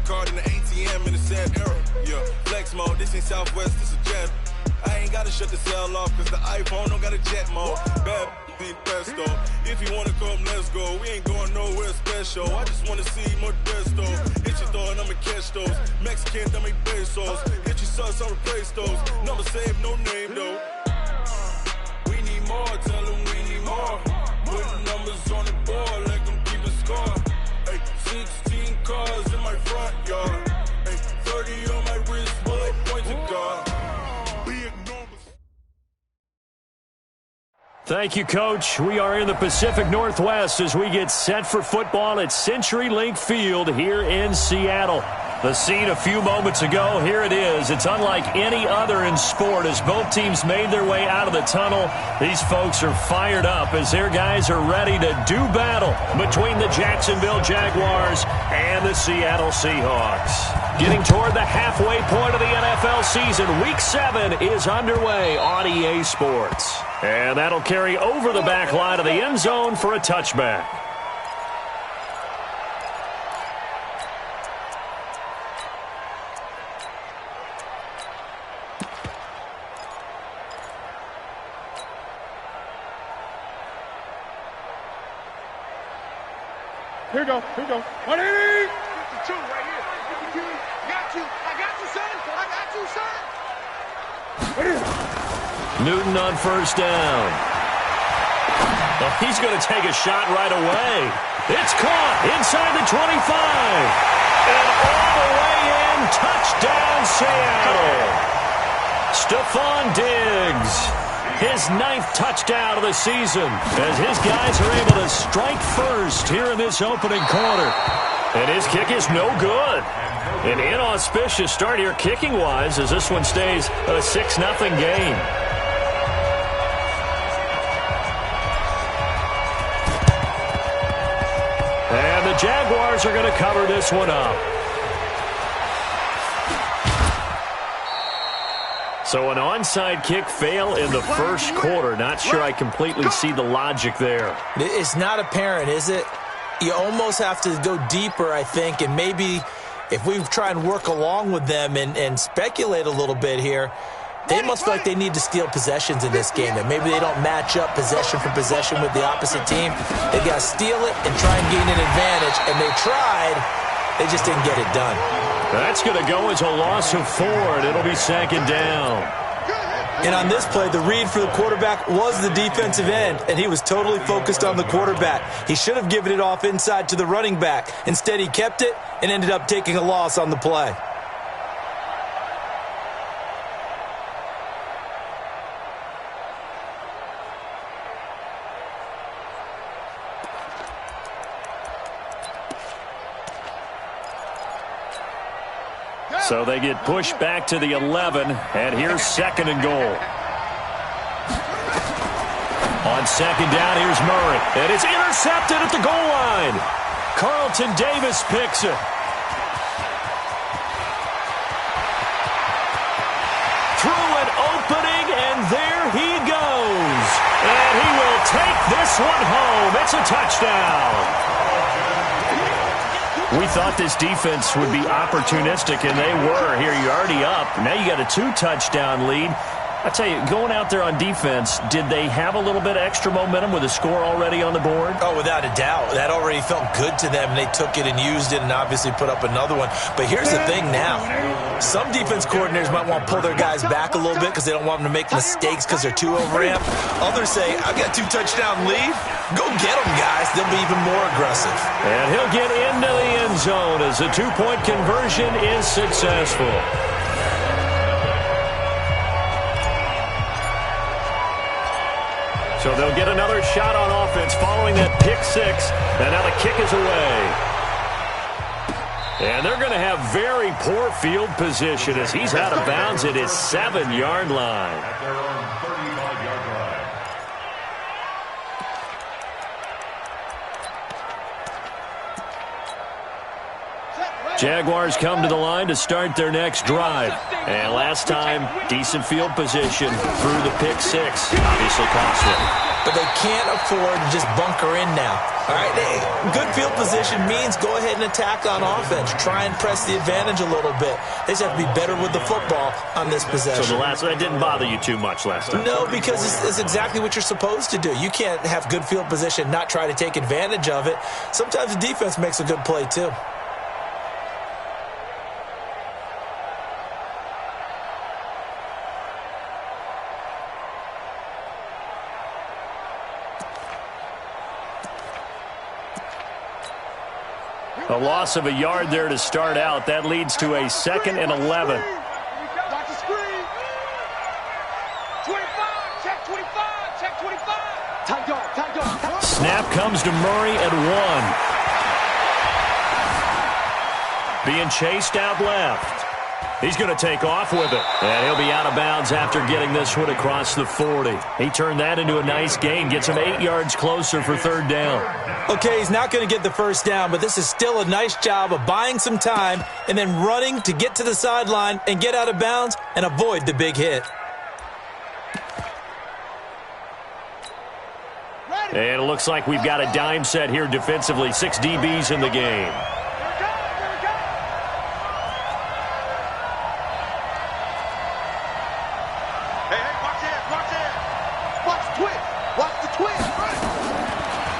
card in the ATM in the sad era. Yeah, flex mode, this ain't Southwest, this a jet. I ain't gotta shut the cell off, cause the iPhone don't got a jet mode. Bad be pesto. If you wanna come, let's go. We ain't going nowhere special. I just wanna see more desto. Hit your thought, I'ma catch those. Mexican, I make pesos. Hit your sus, I'ma replace those. Number save, no name though. We need more, tell them we need more. Putting numbers on the board, let them keep a score. Hey, 16 cars in my front yard. Hey, 30 on my wrist, bullet points of God. Thank you, Coach. We are in the Pacific Northwest as we get set for football at CenturyLink Field here in Seattle. The scene a few moments ago, here it is. It's unlike any other in sport as both teams made their way out of the tunnel. These folks are fired up as their guys are ready to do battle between the Jacksonville Jaguars and the Seattle Seahawks. Getting toward the halfway point of the NFL season, Week 7 is underway on EA Sports. And that'll carry over the back line of the end zone for a touchback. Here we go. 180! 52 right here. 52. Got you. I got you, son. I got you, son. Newton on first down. Well, he's going to take a shot right away. It's caught inside the 25. And all the way in, touchdown Seattle. Stephon Diggs, his 9th touchdown of the season, as his guys are able to strike first here in this opening quarter. And his kick is no good. An inauspicious start here kicking-wise as this one stays a 6-0 game. And the Jaguars are going to cover this one up. So an onside kick fail in the first quarter. Not sure I completely see the logic there. It's not apparent, is it? You almost have to go deeper, I think, and maybe if we try and work along with them and speculate a little bit here, they must feel like they need to steal possessions in this game, that maybe they don't match up possession for possession with the opposite team. They've got to steal it and try and gain an advantage, and they tried. They just didn't get it done. That's going to go as a loss of 4, and it'll be 2nd down. And on this play, the read for the quarterback was the defensive end, and he was totally focused on the quarterback. He should have given it off inside to the running back. Instead, he kept it and ended up taking a loss on the play. So they get pushed back to the 11, and here's 2nd and goal. On 2nd down, here's Murray, and it's intercepted at the goal line. Carlton Davis picks it. Through an opening, and there he goes. And he will take this one home. It's a touchdown. We thought this defense would be opportunistic, and they were. Here, you're already up. Now you got a 2-touchdown lead. I tell you, going out there on defense, did they have a little bit of extra momentum with a score already on the board? Oh, without a doubt. That already felt good to them. They took it and used it and obviously put up another one. But here's the thing now. Some defense coordinators might want to pull their guys back a little bit because they don't want them to make mistakes because they're too overamped. Others say, I've got a 2-touchdown lead. Go get them, guys. They'll be even more aggressive. And he'll get into the end zone as the 2-point conversion is successful. So they'll get another shot on offense following that pick 6. And now the kick is away. And they're going to have very poor field position as he's out of bounds at his 7-yard line. At their own 35-yard line. Jaguars come to the line to start their next drive. And last time, decent field position through the pick 6. Obviously costly. But they can't afford to just bunker in now. All right, good field position means go ahead and attack on offense. Try and press the advantage a little bit. They just have to be better with the football on this possession. So that didn't bother you too much last time? No, because it's exactly what you're supposed to do. You can't have good field position and not try to take advantage of it. Sometimes the defense makes a good play, too. A loss of a yard there to start out. That leads to a 2nd and 11. Watch the screen. 25. Check 25. Check 25. Tight dog. Tight dog. Snap comes to Murray at 1. Being chased out left. He's going to take off with it. And he'll be out of bounds after getting this one across the 40. He turned that into a nice gain. Gets him 8 yards closer for 3rd down. Okay, he's not going to get the first down, but this is still a nice job of buying some time and then running to get to the sideline and get out of bounds and avoid the big hit. And it looks like we've got a dime set here defensively. 6 DBs in the game.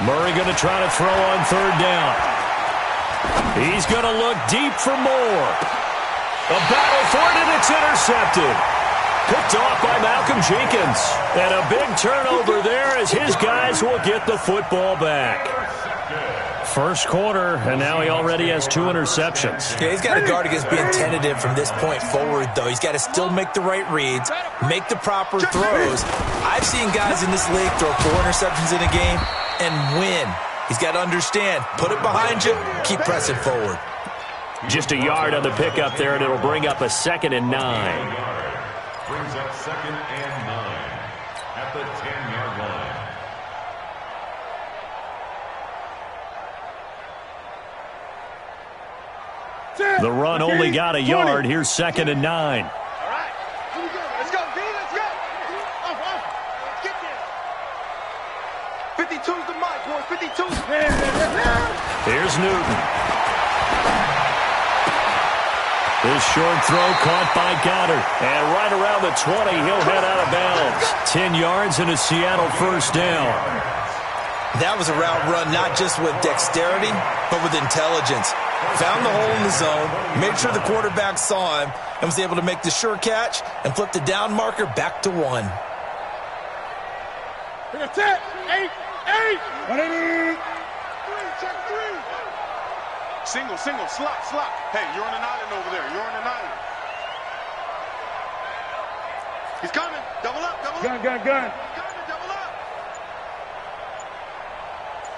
Murray going to try to throw on 3rd down. He's going to look deep for more. A battle for it, and it's intercepted. Picked off by Malcolm Jenkins. And a big turnover there as his guys will get the football back. First quarter, and now he already has 2 interceptions. Yeah, he's got to guard against being tentative from this point forward, though. He's got to still make the right reads, make the proper throws. I've seen guys in this league throw 4 interceptions in a game and win. He's got to understand, put it behind you, keep pressing forward. Just a yard on the pickup there, and it'll bring up a 2nd and 9. Brings up 2nd and 9 at the 10-yard line. The run only got a yard. Here's 2nd and 9. All right. Here we go. Let's go, D. Let's go. Off. Get there. 52's the mic, boy. 52. Here's Newton. His short throw caught by Goddard. And right around the 20, he'll head out of bounds. 10 yards and a Seattle first down. That was a route run not just with dexterity, but with intelligence. Found the hole in the zone, made sure the quarterback saw him, and was able to make the sure catch and flip the down marker back to 1. That's it. 8. 180. 3. Check 3. Single, slot. Hey, you're on an island over there. You're on an island. He's coming. Double up. Gun. Coming, double up.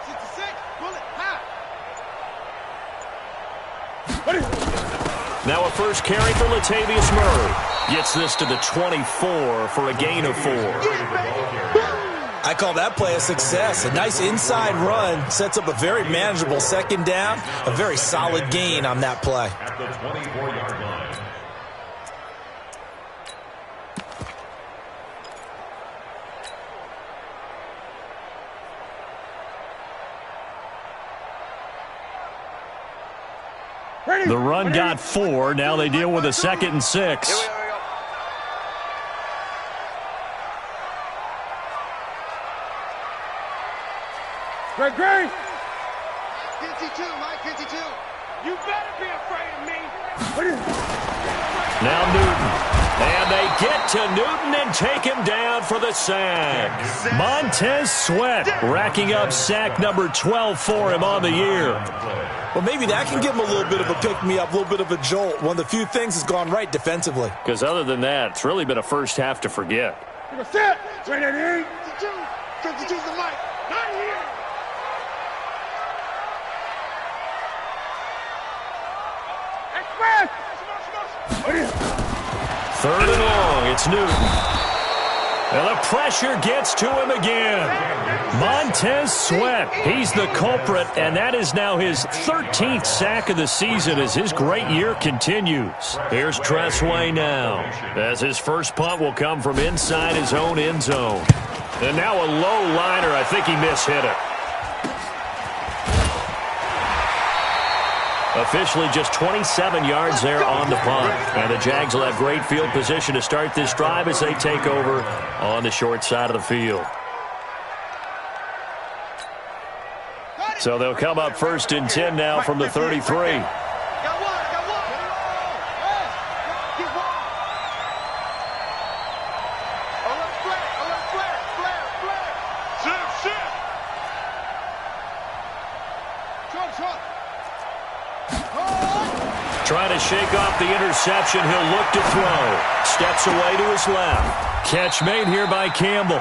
66. Pull it. High. Now a first carry for Latavius Murray. Gets this to the 24 for a gain of 4. I call that play a success. A nice inside run sets up a very manageable 2nd down. A very solid gain on that play. At the 24-yard line. The run got 4. Now they deal with a 2nd and 6. Great. 52, Mike, 52. You better be afraid of me. Now Newton. And they get to Newton and take him down for the sack. Montez Sweat racking up sack number 12 for him on the year. Well, maybe that can give him a little bit of a pick-me-up, a little bit of a jolt. One of the few things that's gone right defensively. Because other than that, it's really been a first half to forget. Set. 52. 52's the mic. Not here. Third and long, it's Newton. And the pressure gets to him again. Montez Sweat, he's the culprit, and that is now his 13th sack of the season as his great year continues. Here's Tressway now, as his first punt will come from inside his own end zone. And now a low liner, I think he mishit it. Officially just 27 yards there on the punt. And the Jags will have great field position to start this drive as they take over on the short side of the field. So they'll come up 1st and 10 now from the 33. Trying to shake off the interception. He'll look to throw. Steps away to his left. Catch made here by Campbell.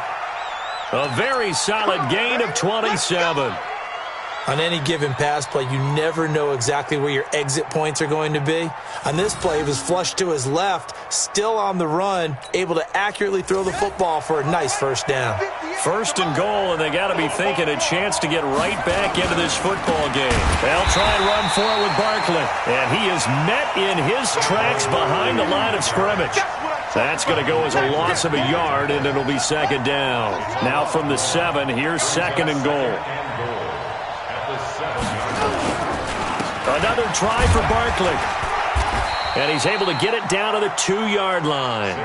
A very solid gain of 27. On any given pass play, you never know exactly where your exit points are going to be. On this play, he was flushed to his left, still on the run, able to accurately throw the football for a nice first down. 1st and goal, and they got to be thinking a chance to get right back into this football game. They'll try and run for it with Barkley, and he is met in his tracks behind the line of scrimmage. That's going to go as a loss of a yard, and it'll be 2nd down. Now from the 7, here's 2nd and goal. Another try for Barkley. And he's able to get it down to the 2-yard line.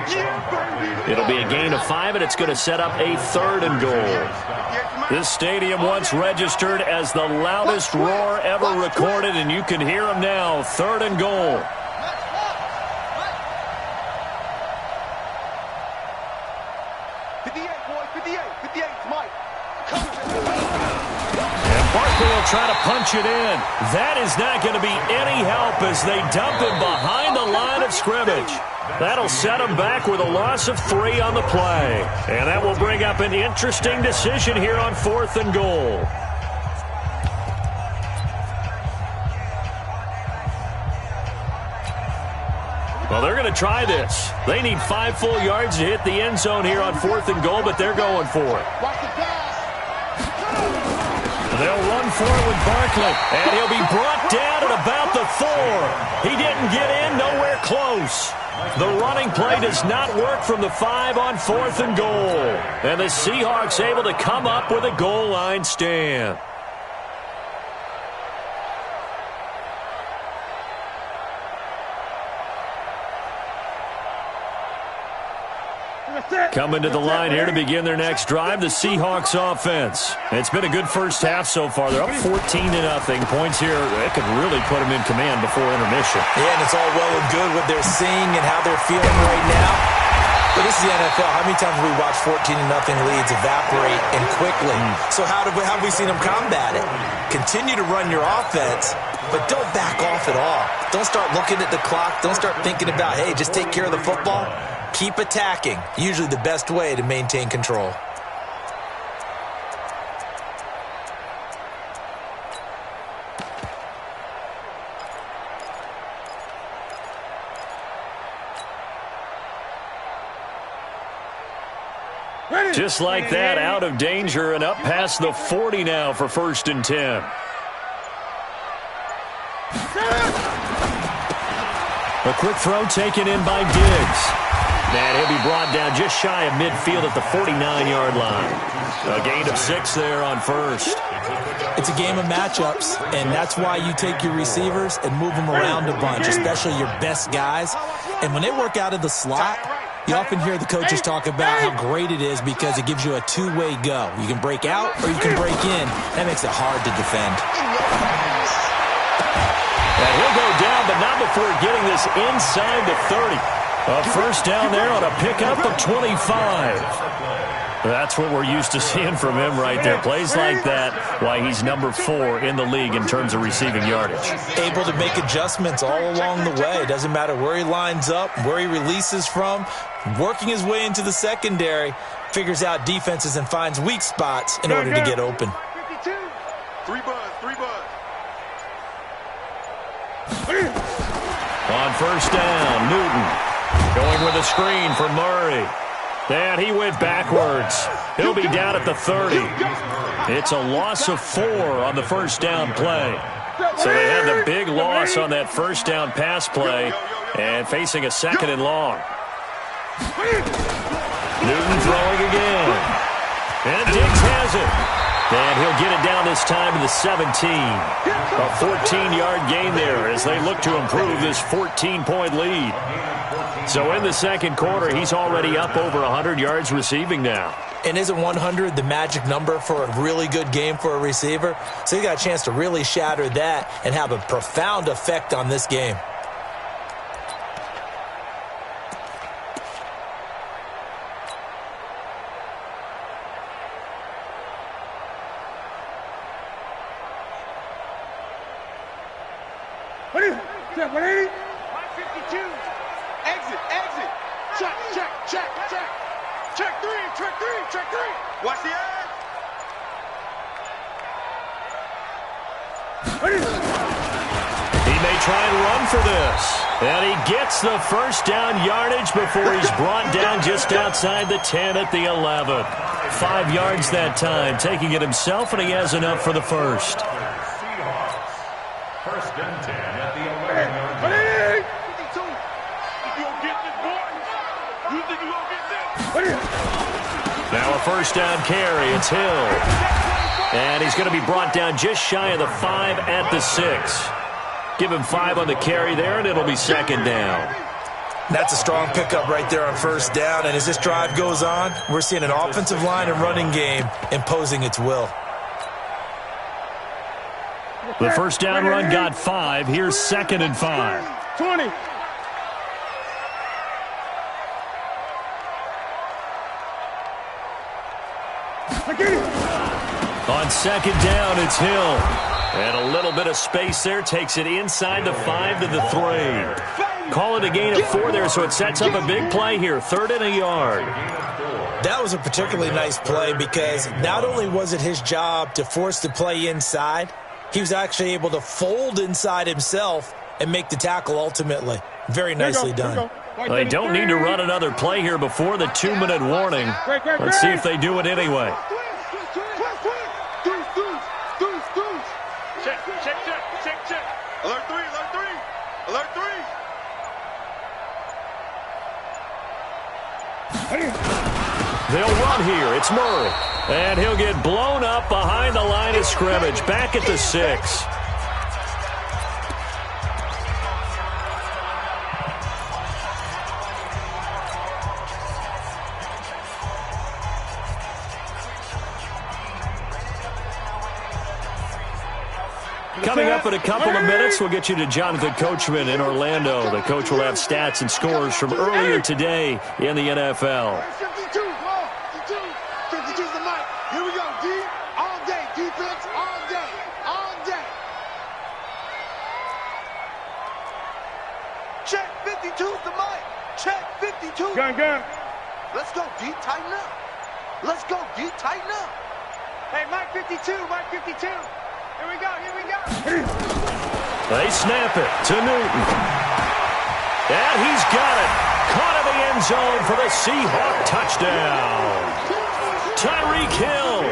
It'll be a gain of 5, and it's going to set up a 3rd and goal. This stadium once registered as the loudest roar ever recorded, and you can hear him now. 3rd and goal. Barkley will try to punch it in. That is not going to be any help as they dump him behind the line of scrimmage. That'll set him back with a loss of 3 on the play. And that will bring up an interesting decision here on 4th and goal. Well, they're going to try this. They need 5 full yards to hit the end zone here on 4th and goal, but they're going for it. They'll run for it with Barkley, and he'll be brought down at about the 4. He didn't get in, nowhere close. The running play does not work from the 5 on 4th and goal. And the Seahawks able to come up with a goal line stand. Coming to the line here to begin their next drive, the Seahawks offense. It's been a good first half so far. They're up 14-0. Points here, it could really put them in command before intermission. Yeah, and it's all well and good what they're seeing and how they're feeling right now. But this is the NFL. How many times have we watched 14-0 leads evaporate and quickly? So how have we seen them combat it? Continue to run your offense, but don't back off at all. Don't start looking at the clock. Don't start thinking about, hey, just take care of the football. Keep attacking. Usually the best way to maintain control. Just like that, out of danger and up past the 40 now for 1st and 10. A quick throw taken in by Diggs. And he'll be brought down just shy of midfield at the 49-yard line. A gain of 6 there on 1st. It's a game of matchups, and that's why you take your receivers and move them around a bunch, especially your best guys. And when they work out of the slot, you often hear the coaches talk about how great it is because it gives you a two-way go. You can break out or you can break in. That makes it hard to defend. And he'll go down, but not before getting this inside the 30. A first down there on a pickup of 25. That's what we're used to seeing from him right there. Plays like that, why he's number 4 in the league in terms of receiving yardage. Able to make adjustments all along the way. Doesn't matter where he lines up, where he releases from. Working his way into the secondary, figures out defenses and finds weak spots in order to get open. 3 buds. On first down, Newton going with a screen for Murray. And he went backwards. He'll be down at the 30. It's a loss of 4 on the first down play. So they had the big loss on that first down pass play and facing a 2nd and long. Newton throwing again. And Diggs has it. And he'll get it down this time to the 17. A 14-yard gain there as they look to improve this 14-point lead. So in the second quarter, he's already up over 100 yards receiving now. And isn't 100 the magic number for a really good game for a receiver? So he got a chance to really shatter that and have a profound effect on this game. Check 180. 152. Exit. Check. Check 3. Watch the edge. He may try and run for this. And he gets the first down yardage before he's brought down just outside the 10 at the 11. 5 yards that time, taking it himself, and he has enough for the first. First and 10 at the 11-yard line. Now a first down carry. It's Hill. And he's going to be brought down just shy of the 5 at the 6. Give him 5 on the carry there, and it'll be second down. That's a strong pickup right there on first down. And as this drive goes on, we're seeing an offensive line and running game imposing its will. The first down run got 5. Here's second and 5. 20. On second down, it's Hill. And a little bit of space there. Takes it inside the 5 to the 3. Call it a gain of 4 there, so it sets up a big play here. 3rd and a yard. That was a particularly nice play because not only was it his job to force the play inside, he was actually able to fold inside himself and make the tackle ultimately. Very nicely done. They don't need to run another play here before the 2-minute warning. Let's see if they do it anyway. Check. Alert 3. They'll run here. It's Murray. And he'll get blown up behind the line of scrimmage. Back at the 6. Coming up in a couple of minutes, we'll get you to Jonathan Coachman in Orlando. The coach will have stats and scores from earlier today in the NFL. 52's the mic. Here we go, D. All day. Defense, all day. Check 52's the mic. Check 52. Gun. Let's go, D. Tighten up. Hey, Mike 52. Here we go. They snap it to Newton. And he's got it. Caught in the end zone for the Seahawk touchdown. Tyreek Hill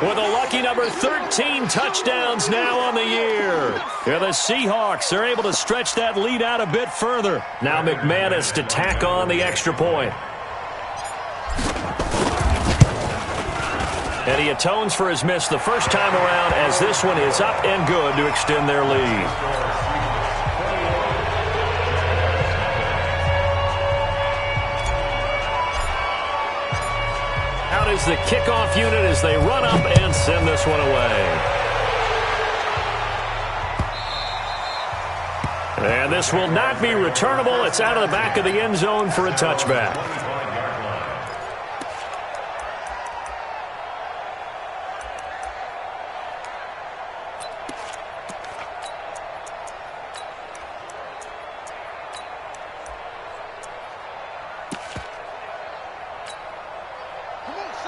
with a lucky number 13 touchdowns now on the year. And the Seahawks are able to stretch that lead out a bit further. Now McManus to tack on the extra point. And he atones for his miss the first time around as this one is up and good to extend their lead. Out is the kickoff unit as they run up and send this one away. And this will not be returnable. It's out of the back of the end zone for a touchback.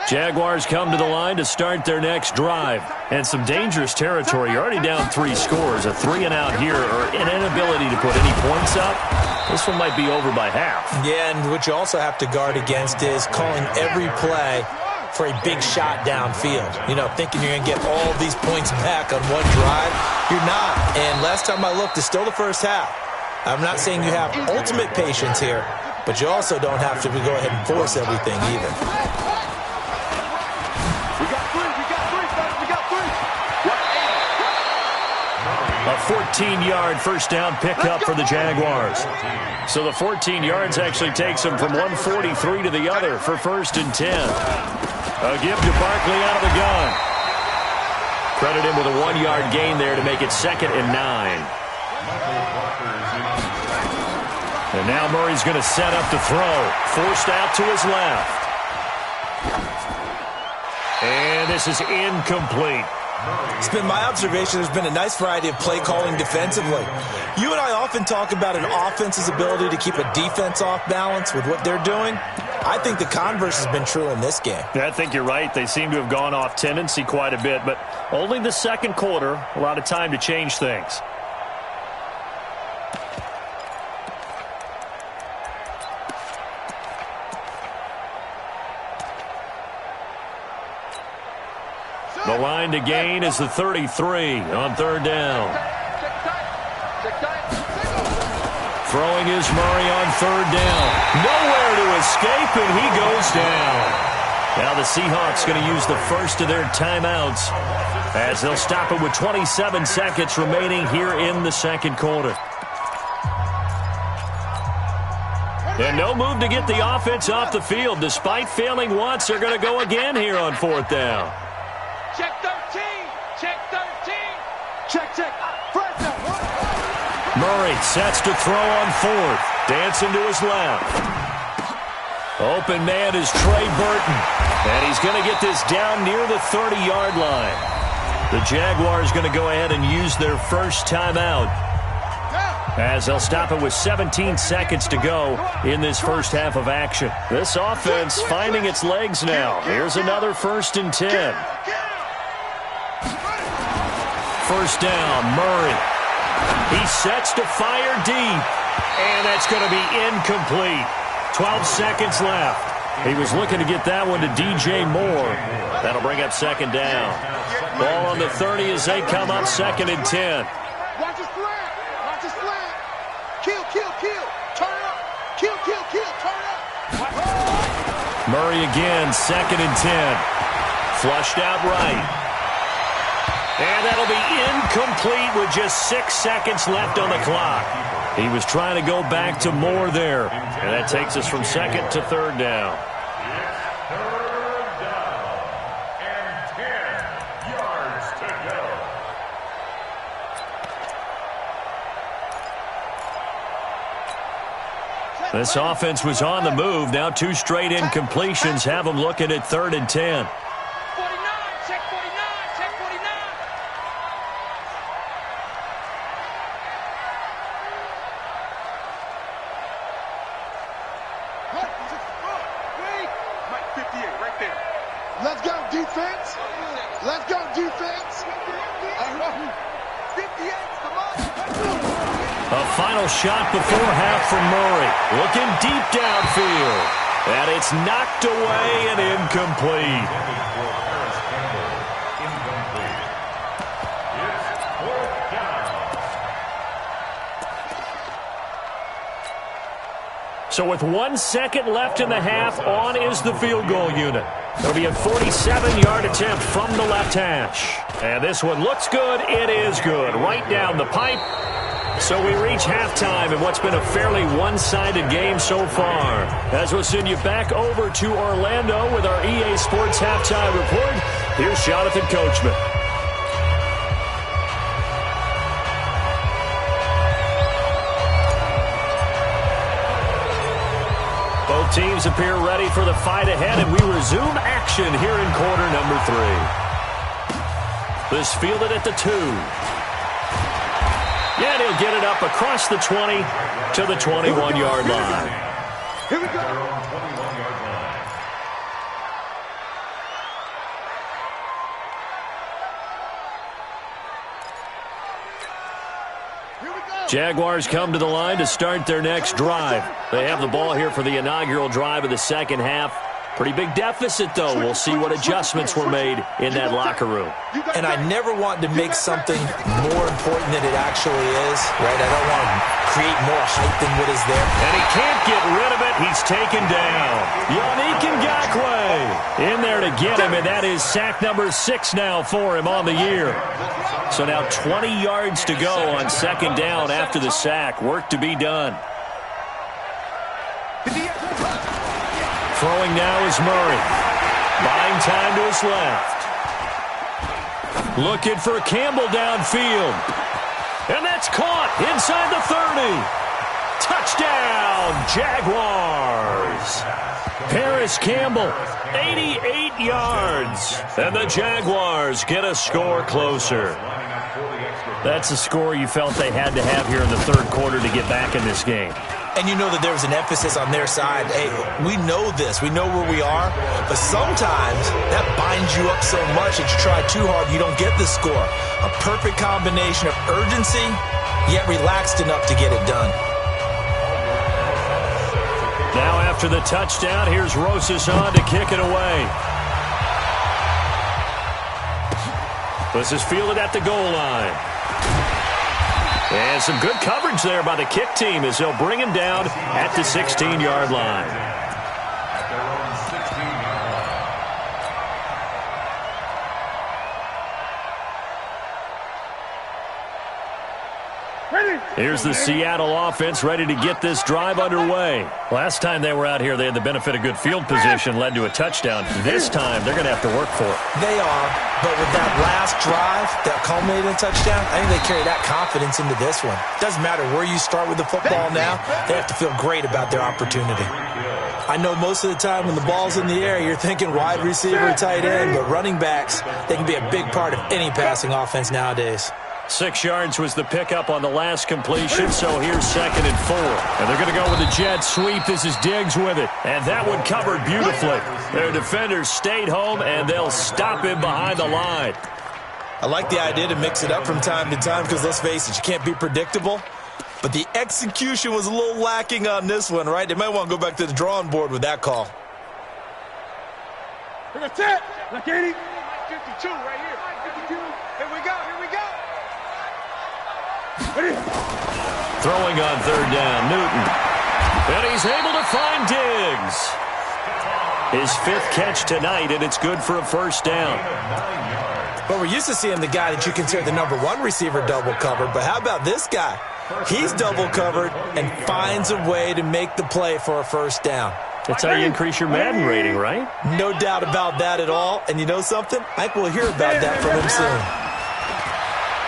Jaguars come to the line to start their next drive. And some dangerous territory. You're already down 3 scores. A 3-and-out here or an inability to put any points up. This one might be over by half. Yeah, and what you also have to guard against is calling every play for a big shot downfield. You know, thinking you're going to get all these points back on one drive. You're not. And last time I looked, it's still the first half. I'm not saying you have ultimate patience here, but you also don't have to go ahead and force everything either. We got three. 14-yard first down pickup for the Jaguars. So the 14 yards actually takes them from 143 to the other for 1st and 10. A give to Barkley out of the gun. Credit him with a 1-yard gain there to make it 2nd and 9. And now Murray's going to set up to throw. Forced out to his left. And this is incomplete. It's been my observation there's been a nice variety of play calling defensively. You and I often talk about an offense's ability to keep a defense off balance with what they're doing. I think the converse has been true in this game. I think you're right. They seem to have gone off tendency quite a bit, but only the second quarter, a lot of time to change things. The line to gain is the 33 on 3rd down. Throwing is Murray on 3rd down. Nowhere to escape, and he goes down. Now the Seahawks going to use the first of their timeouts as they'll stop it with 27 seconds remaining here in the second quarter. And no move to get the offense off the field. Despite failing once, they're going to go again here on 4th down. Check 13. Check 13. Check. First down. Murray sets to throw on 4th. Dancing to his left. Open man is Trey Burton. And he's going to get this down near the 30-yard line. The Jaguars going to go ahead and use their first timeout as they'll stop it with 17 seconds to go in this first half of action. This offense finding its legs now. Here's another 1st and 10. First down, Murray. He sets to fire deep, and that's going to be incomplete. 12 seconds left. He was looking to get that one to DJ Moore. That'll bring up 2nd down. Ball on the 30 as they come up 2nd and 10. Watch his flag. Watch his flag. Kill. Turn up. Kill. Turn up. Murray again, 2nd and 10. Flushed out right. And that'll be incomplete with just 6 seconds left on the clock. He was trying to go back to Moore there. And that takes us from 2nd to 3rd down. It's 3rd down and 10 yards to go. This offense was on the move. Now 2 straight incompletions have them looking at 3rd and 10. 49. Check 49. Check 49. Wait. Mike 58 right there. Let's go defense. Let's go defense. 58's the mark. A final shot before half from Murray. Looking deep downfield. And it's knocked away and incomplete. So with 1 second left in the half, on is the field goal unit. It'll be a 47-yard attempt from the left hash. And this one looks good. It is good. Right down the pipe. So we reach halftime in what's been a fairly one-sided game so far. As we'll send you back over to Orlando with our EA Sports Halftime Report, here's Jonathan Coachman. Both teams appear ready for the fight ahead, and we resume action here in quarter number 3. This fielded at the 2. Yeah, and he'll get it up across the 20 to the 21-yard line. Here we go. Jaguars come to the line to start their next drive. They have the ball here for the inaugural drive of the second half. Pretty big deficit, though. We'll see what adjustments were made in that locker room. And I never want to make something more important than it actually is, right? I don't want to create more height than what is there. And he can't get rid of it. He's taken down. Yannick Ngakoue in there to get him, and that is sack number 6 now for him on the year. So now 20 yards to go on second down after the sack. Work to be done. Throwing now is Murray. Buying time to his left. Looking for Campbell downfield. And that's caught inside the 30. Touchdown, Jaguars. Paris Campbell, 88 yards. And the Jaguars get a score closer. That's a score you felt they had to have here in the third quarter to get back in this game. And you know that there was an emphasis on their side. Hey, we know this. We know where we are. But sometimes that binds you up so much that you try too hard, you don't get the score. A perfect combination of urgency, yet relaxed enough to get it done. Now after the touchdown, here's Rosas on to kick it away. This is fielded at the goal line. And some good coverage there by the kick team as they'll bring him down at the 16-yard line. Here's the Seattle offense ready to get this drive underway. Last time they were out here, they had the benefit of good field position, led to a touchdown. This time, they're going to have to work for it. They are, but with that last drive that culminated in a touchdown, I think they carry that confidence into this one. Doesn't matter where you start with the football now, they have to feel great about their opportunity. I know most of the time when the ball's in the air, you're thinking wide receiver, tight end, but running backs, they can be a big part of any passing offense nowadays. 6 yards was the pickup on the last completion, so here's 2nd and 4. And they're going to go with a jet sweep. This is Diggs with it. And that one covered beautifully. Their defenders stayed home, and they'll stop him behind the line. I like the idea to mix it up from time to time because, let's face it, you can't be predictable. But the execution was a little lacking on this one, right? They might want to go back to the drawing board with that call. We're going to tap. Like 80. 52 right here. 52. Here we go. Here we go. Throwing on third down, Newton. And he's able to find Diggs. His 5th catch tonight, and it's good for a first down. But we're used to seeing the guy that you consider the number 1 receiver double covered. But how about this guy? He's double covered and finds a way to make the play for a first down. That's how you increase your Madden rating, right? No doubt about that at all. And you know something? I think we'll hear about that from him soon.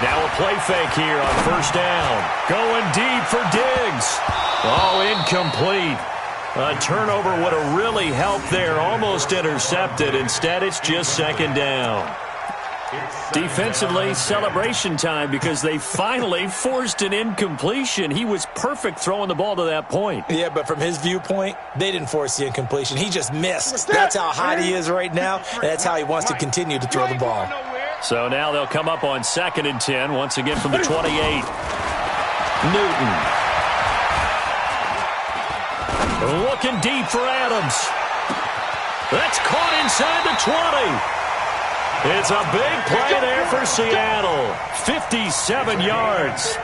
Now a play fake here on first down. Going deep for Diggs. Oh, incomplete. A turnover would have really helped there. Almost intercepted. Instead, it's just 2nd down. Defensively, celebration time because they finally forced an incompletion. He was perfect throwing the ball to that point. Yeah, but from his viewpoint, they didn't force the incompletion. He just missed. That's how hot he is right now, and that's how he wants to continue to throw the ball. So now they'll come up on 2nd and 10, once again from the 28. Newton. Looking deep for Adams. That's caught inside the 20. It's a big play there for Seattle. 57 yards.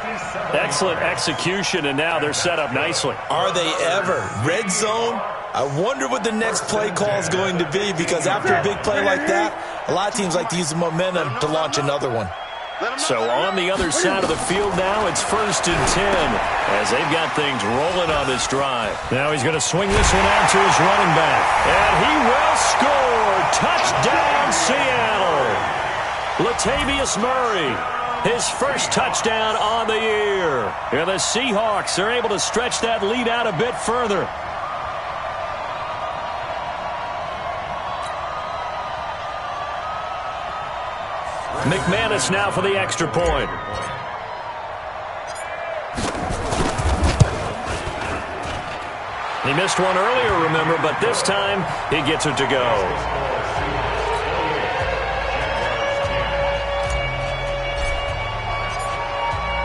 Excellent execution, and now they're set up nicely. Are they ever? Red zone? I wonder what the next play call is going to be, because after a big play like that, a lot of teams like to use the momentum to launch another one. So on the other side of the field now, it's 1st and 10 as they've got things rolling on this drive. Now he's going to swing this one out to his running back. And he will score. Touchdown, Seattle. Latavius Murray, his first touchdown on the year. And the Seahawks are able to stretch that lead out a bit further. McManus now for the extra point. He missed one earlier, remember, but this time he gets it to go.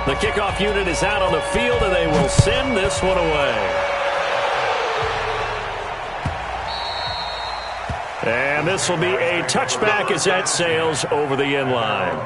The kickoff unit is out on the field, and they will send this one away. And this will be a touchback as that sails over the end line.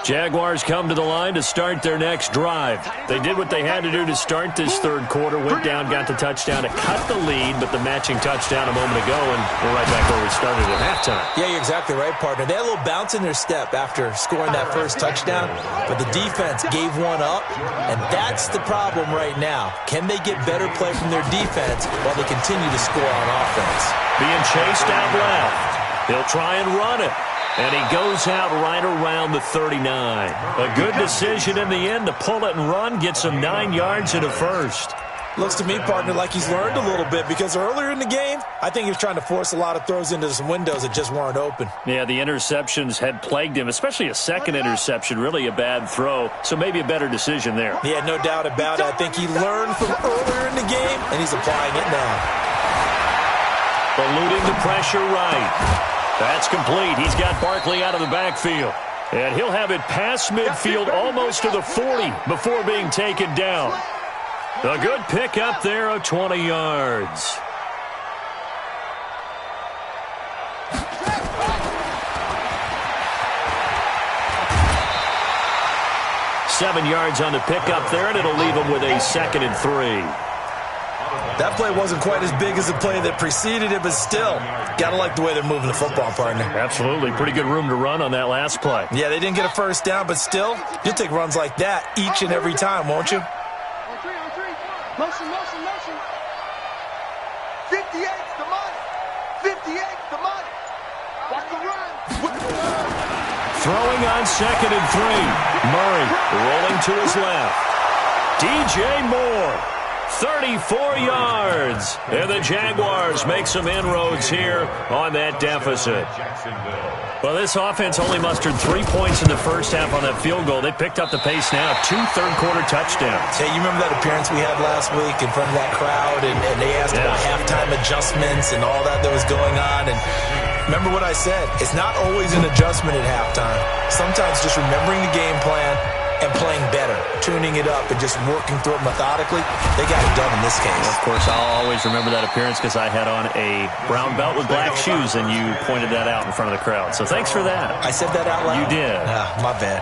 Jaguars come to the line to start their next drive. They did what they had to do to start this third quarter, went down, got the touchdown to cut the lead, but the matching touchdown a moment ago, and we're right back where we started at halftime. Yeah, you're exactly right, partner. They had a little bounce in their step after scoring that first touchdown, but the defense gave one up, and that's the problem right now. Can they get better play from their defense while they continue to score on offense? Being chased out left. He'll try and run it. And he goes out right around the 39. A good decision in the end to pull it and run, get some 9 yards in a first. Looks to me, partner, like he's learned a little bit because earlier in the game, I think he was trying to force a lot of throws into some windows that just weren't open. Yeah, the interceptions had plagued him, especially a second interception, really a bad throw, so maybe a better decision there. Yeah, no doubt about it. I think he learned from earlier in the game, and he's applying it now. Eluding the pressure right. That's complete. He's got Barkley out of the backfield. And he'll have it past midfield almost to the 40 before being taken down. A good pick up there of 20 yards. Seven yards on the pickup there, and it'll leave him with a 2nd and 3. That play wasn't quite as big as the play that preceded it, but still, got to like the way they're moving the football, partner. Absolutely. Pretty good room to run on that last play. Yeah, they didn't get a first down, but still, you'll take runs like that each and every time, won't you? On three. Motion. 58's the money. 58's the money. Watch the run. Throwing on 2nd and 3. Murray rolling to his left. DJ Moore. 34 yards. And the Jaguars make some inroads here on that deficit. Well, this offense only mustered 3 points in the first half on that field goal. They picked up the pace now. 2 third-quarter touchdowns. Hey, you remember that appearance we had last week in front of that crowd, and they asked about halftime adjustments and all that was going on, and remember what I said. It's not always an adjustment at halftime. Sometimes just remembering the game plan and playing better, tuning it up, and just working through it methodically. They got it done in this case. Of course, I'll always remember that appearance because I had on a brown belt with black shoes, and you pointed that out in front of the crowd. So thanks for that. I said that out loud? You did. My bad.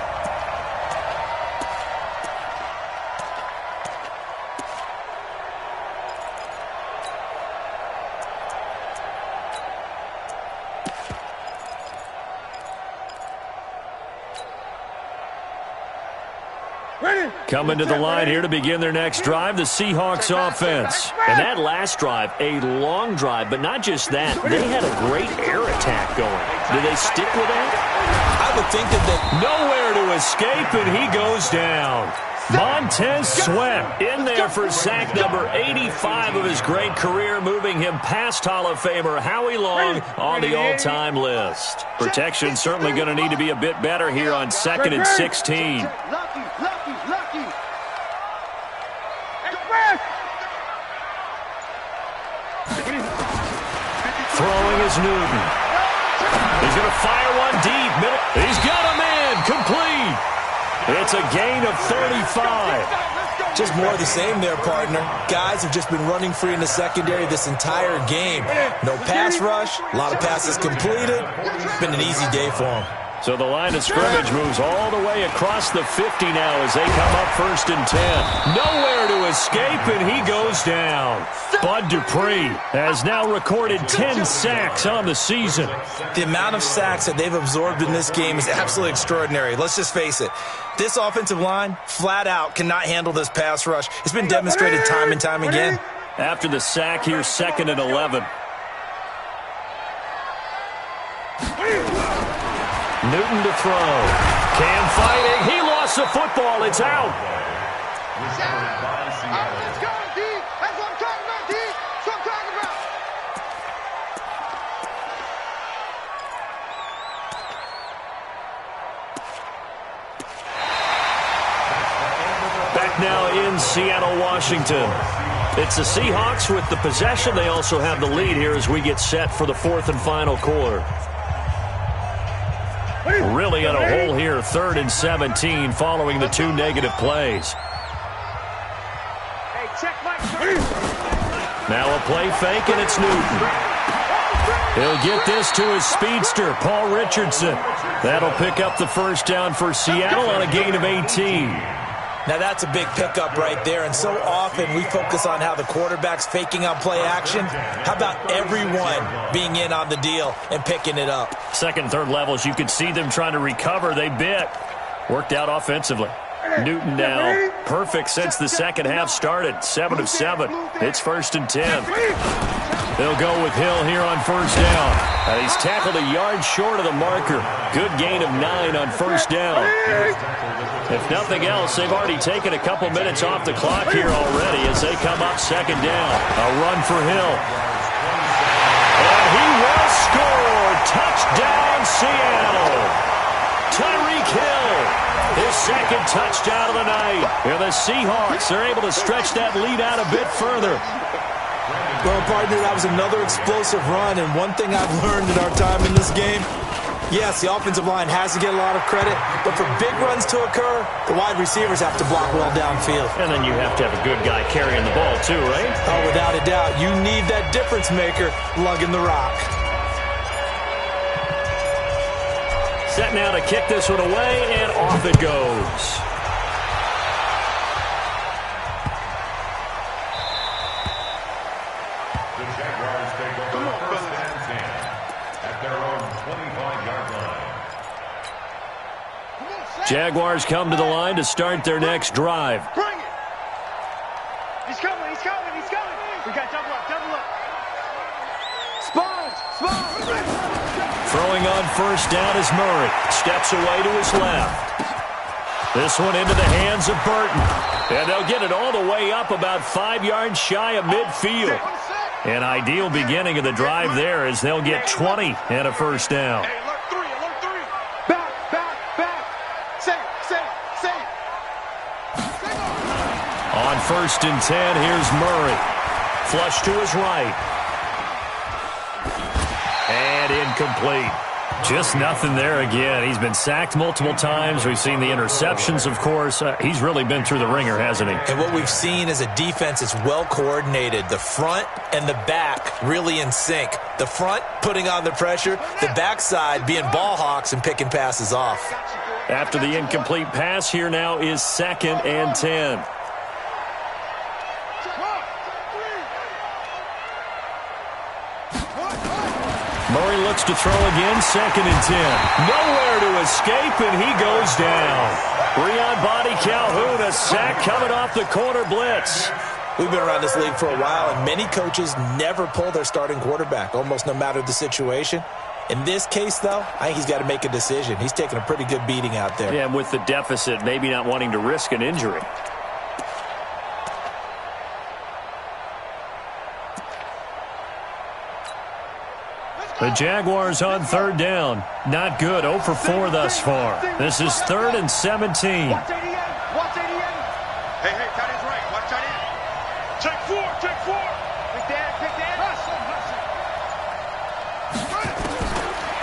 Coming to the line here to begin their next drive, the Seahawks offense. And that last drive, a long drive, but not just that. They had a great air attack going. Do they stick with that? I would think that they... Nowhere to escape, and he goes down. Montez Sweat in there for sack number 85 of his great career, moving him past Hall of Famer Howie Long on the all-time list. Protection certainly going to need to be a bit better here on 2nd and 16. Lucky. Throwing is Newton. He's going to fire one deep. Middle. He's got him in. Complete. It's a gain of 35. Just more of the same there, partner. Guys have just been running free in the secondary this entire game. No pass rush, a lot of passes completed. It's been an easy day for them. So the line of scrimmage moves all the way across the 50 now as they come up 1st and 10. Nowhere to escape, and he goes down. Bud Dupree has now recorded 10 sacks on the season. The amount of sacks that they've absorbed in this game is absolutely extraordinary. Let's just face it. This offensive line, flat out, cannot handle this pass rush. It's been demonstrated time and time again. After the sack, here's 2nd and 11. Newton to throw. Cam fighting. He lost the football. It's out. Let's go, D. That's what I'm talking about, D. That's what I'm talking about. Back now in Seattle, Washington. It's the Seahawks with the possession. They also have the lead here as we get set for the 4th and final quarter. Really in a hole here, 3rd and 17 following the 2 negative plays. Now a play fake, and it's Newton. He'll get this to his speedster, Paul Richardson. That'll pick up the first down for Seattle on a gain of 18. Now, that's a big pickup right there, and so often we focus on how the quarterback's faking on play action. How about everyone being in on the deal and picking it up? Second, third levels, you could see them trying to recover. They bit. Worked out offensively. Newton now perfect since the second half started. 7 of 7. It's 1st and 10. They'll go with Hill here on first down. And he's tackled a yard short of the marker. Good gain of 9 on first down. If nothing else, they've already taken a couple minutes off the clock here already as they come up second down. A run for Hill. And he will score. Touchdown, Seattle. Tyreek Hill, his second touchdown of the night. And the Seahawks are able to stretch that lead out a bit further. Well, partner, that was another explosive run, and one thing I've learned in our time in this game, yes, the offensive line has to get a lot of credit, but for big runs to occur, the wide receivers have to block well downfield. And then you have to have a good guy carrying the ball too, right? Oh, without a doubt. You need that difference maker lugging the rock. Set now to kick this one away, and off it goes. The Jaguars take over first and 10 at their own 25-yard line. Jaguars come to the line to start their next drive. Bring it. He's coming, he's coming, he's coming. We got double up, double up. Sponge. Throwing on first down is Murray. Steps away to his left. This one into the hands of Burton. And they'll get it all the way up about 5 yards shy of midfield. An ideal beginning of the drive there as they'll get 20 and a first down. Hey, alert three. Back. Say. On first and 10, here's Murray. Flush to his right. And incomplete. Just nothing there again. He's been sacked multiple times. We've seen the interceptions, of course. He's really been through the ringer, hasn't he? And what we've seen is a defense that's well coordinated. The front and the back really in sync. The front putting on the pressure, the backside being ball hawks and picking passes off. After the incomplete pass, here now is 2nd and 10. Murray looks to throw again, 2nd and 10. Nowhere to escape, and he goes down. Breon Body Calhoun, a sack coming off the corner blitz. We've been around this league for a while, and many coaches never pull their starting quarterback, almost no matter the situation. In this case, though, I think he's got to make a decision. He's taking a pretty good beating out there. Yeah, and with the deficit, maybe not wanting to risk an injury. The Jaguars on third down. Not good. 0 for 4 thus far. This is 3rd and 17. Watch 88. Hey, tight end's right. Watch tight end. Check 4. Pick that.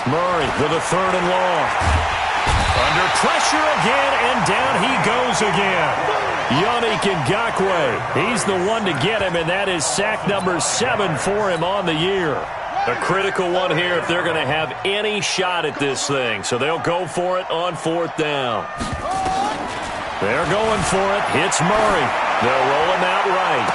Murray with a 3rd and long. Under pressure again, and down he goes again. Yannick Ngakoue. He's the one to get him, and that is sack number 7 for him on the year. A critical one here if they're going to have any shot at this thing. So they'll go for it on 4th down. They're going for it. Hits Murray. They'll roll him out right.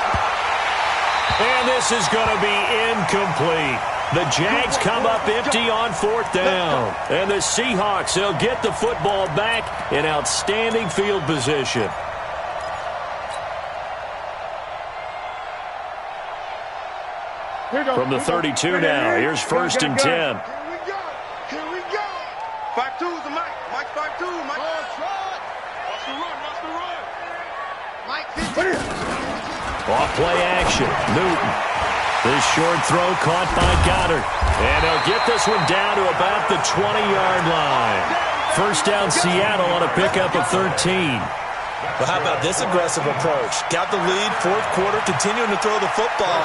And this is going to be incomplete. The Jags come up empty on 4th down. And the Seahawks, they'll get the football back in outstanding field position. From the 32 now, here's 1st and 10. Here we go. 5-2's the Mike. Mike's 5-2. Mike. Watch the run. Mike 15. Off play action. Newton. This short throw caught by Goddard. And he'll get this one down to about the 20-yard line. First down Seattle on a pickup of 13. Well, how about this aggressive approach? Got the lead, 4th quarter, continuing to throw the football.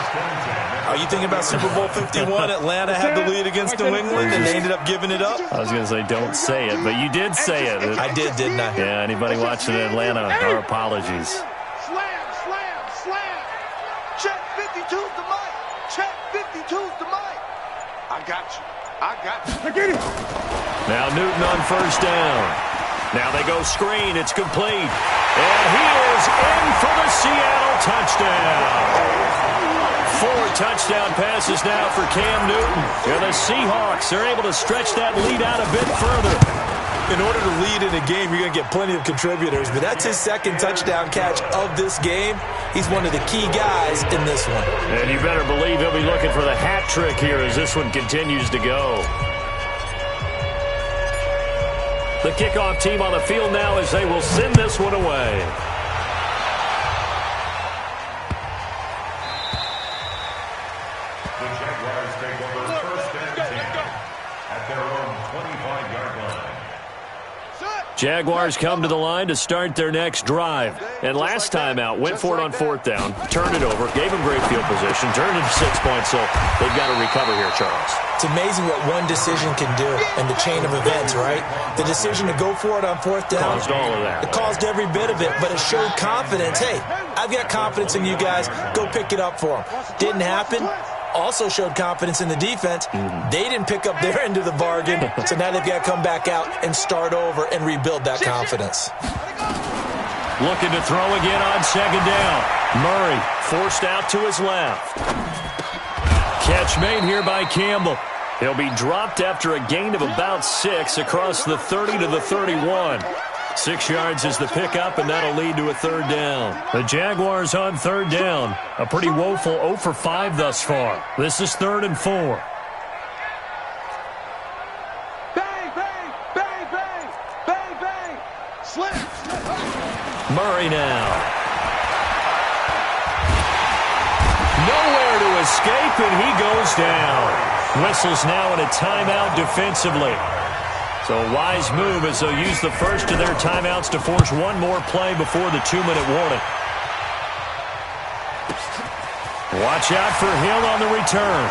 Are you thinking about Super Bowl 51? Atlanta had the lead against New England, and they ended up giving it up? I was going to say don't say it, but you did say it. I did, didn't I? Yeah, anybody watching Atlanta, our apologies. Slam. Check 52's the Mike. I got you. I got you. Now Newton on first down. Now they go screen. It's complete. And he is in for the Seattle touchdown. 4 touchdown passes now for Cam Newton. And the Seahawks are able to stretch that lead out a bit further. In order to lead in a game, you're going to get plenty of contributors, but that's his second touchdown catch of this game. He's one of the key guys in this one. And you better believe he'll be looking for the hat trick here as this one continues to go. The kickoff team on the field now as they will send this one away. The Jaguars take over first and 10 at their own 25-yard line. Jaguars come to the line to start their next drive. And last time out, went for it on fourth down, turned it over, gave them great field position, turned it 6 points, so they've got to recover here, Charles. It's amazing what one decision can do in the chain of events, right? The decision to go for it on fourth down. Caused all of that. It caused every bit of it, but it showed confidence. Hey, I've got confidence in you guys. Go pick it up for them. Didn't happen. Also showed confidence in the defense. They didn't pick up their end of the bargain, so now they've got to come back out and start over and rebuild that confidence. Looking to throw again on second down. Murray forced out to his left. Catch made here by Campbell. He'll be dropped after a gain of about 6 across the 30 to the 31. 6 yards is the pickup, and that'll lead to a third down. The Jaguars on third down. A pretty woeful 0 for 5 thus far. This is 3rd and 4. Bang, bang, bang, bang, bang, bang. Slip. Murray now. Nowhere to escape, and he goes down. Whistles now in a timeout defensively. So a wise move as they'll use the first of their timeouts to force one more play before the 2-minute warning. Watch out for Hill on the return.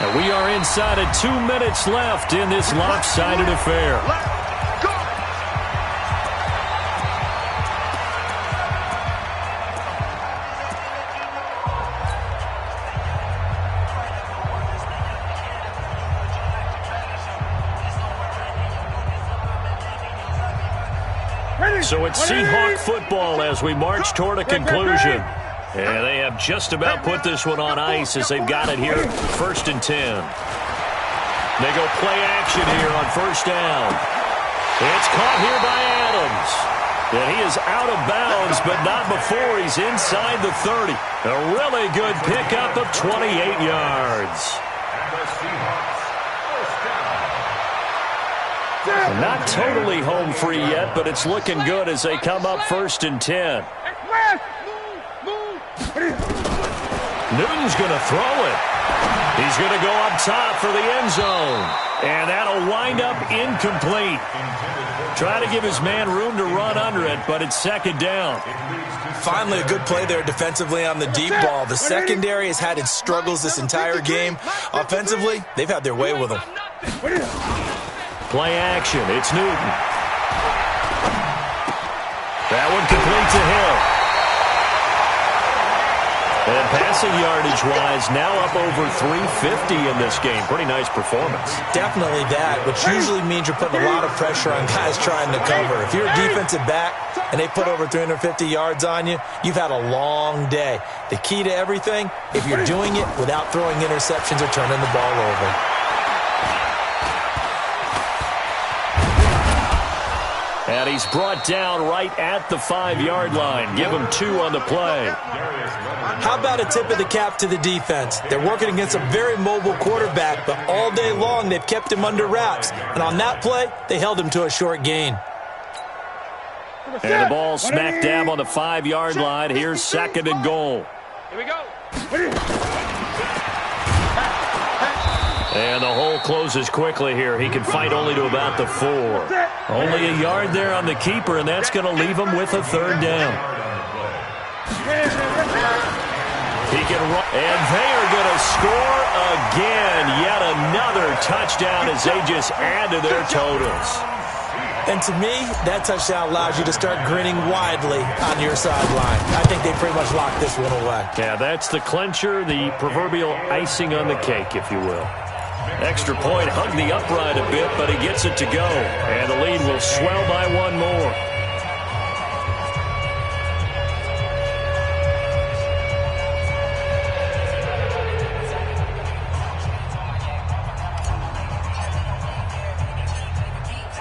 And we are inside of 2 minutes left in this lopsided affair. So it's Seahawk football as we march toward a conclusion. And they have just about put this one on ice as they've got it here, 1st and 10. They go play action here on first down. It's caught here by Adams. And he is out of bounds, but not before he's inside the 30. A really good pickup of 28 yards. And the Seahawks first down. Not totally home free yet, but it's looking good as they come up 1st and 10. Newton's going to throw it. He's going to go up top for the end zone. And that'll wind up incomplete. Trying to give his man room to run under it, but it's 2nd down. Finally, a good play there defensively on the deep ball. The secondary has had its struggles this entire game. Offensively, they've had their way with them. Play action. It's Newton. That one complete to Hill. And passing yardage-wise, now up over 350 in this game. Pretty nice performance. Definitely that, which usually means you're putting a lot of pressure on guys trying to cover. If you're a defensive back and they put over 350 yards on you, you've had a long day. The key to everything, if you're doing it without throwing interceptions or turning the ball over. And he's brought down right at the 5-yard line. Give him 2 on the play. How about a tip of the cap to the defense? They're working against a very mobile quarterback, but all day long they've kept him under wraps. And on that play, they held him to a short gain. And the ball smack dab on the 5-yard line. Here's 2nd and goal. Here we go. And the hole closes quickly here. He can fight only to about the 4. Only a yard there on the keeper, and that's going to leave him with a 3rd down. He can run, and they are going to score again. Yet another touchdown as they just add to their totals. And to me, that touchdown allows you to start grinning widely on your sideline. I think they pretty much locked this one away. Yeah, that's the clincher, the proverbial icing on the cake, if you will. Extra point, hugged the upright a bit, but he gets it to go. And the lead will swell by one more.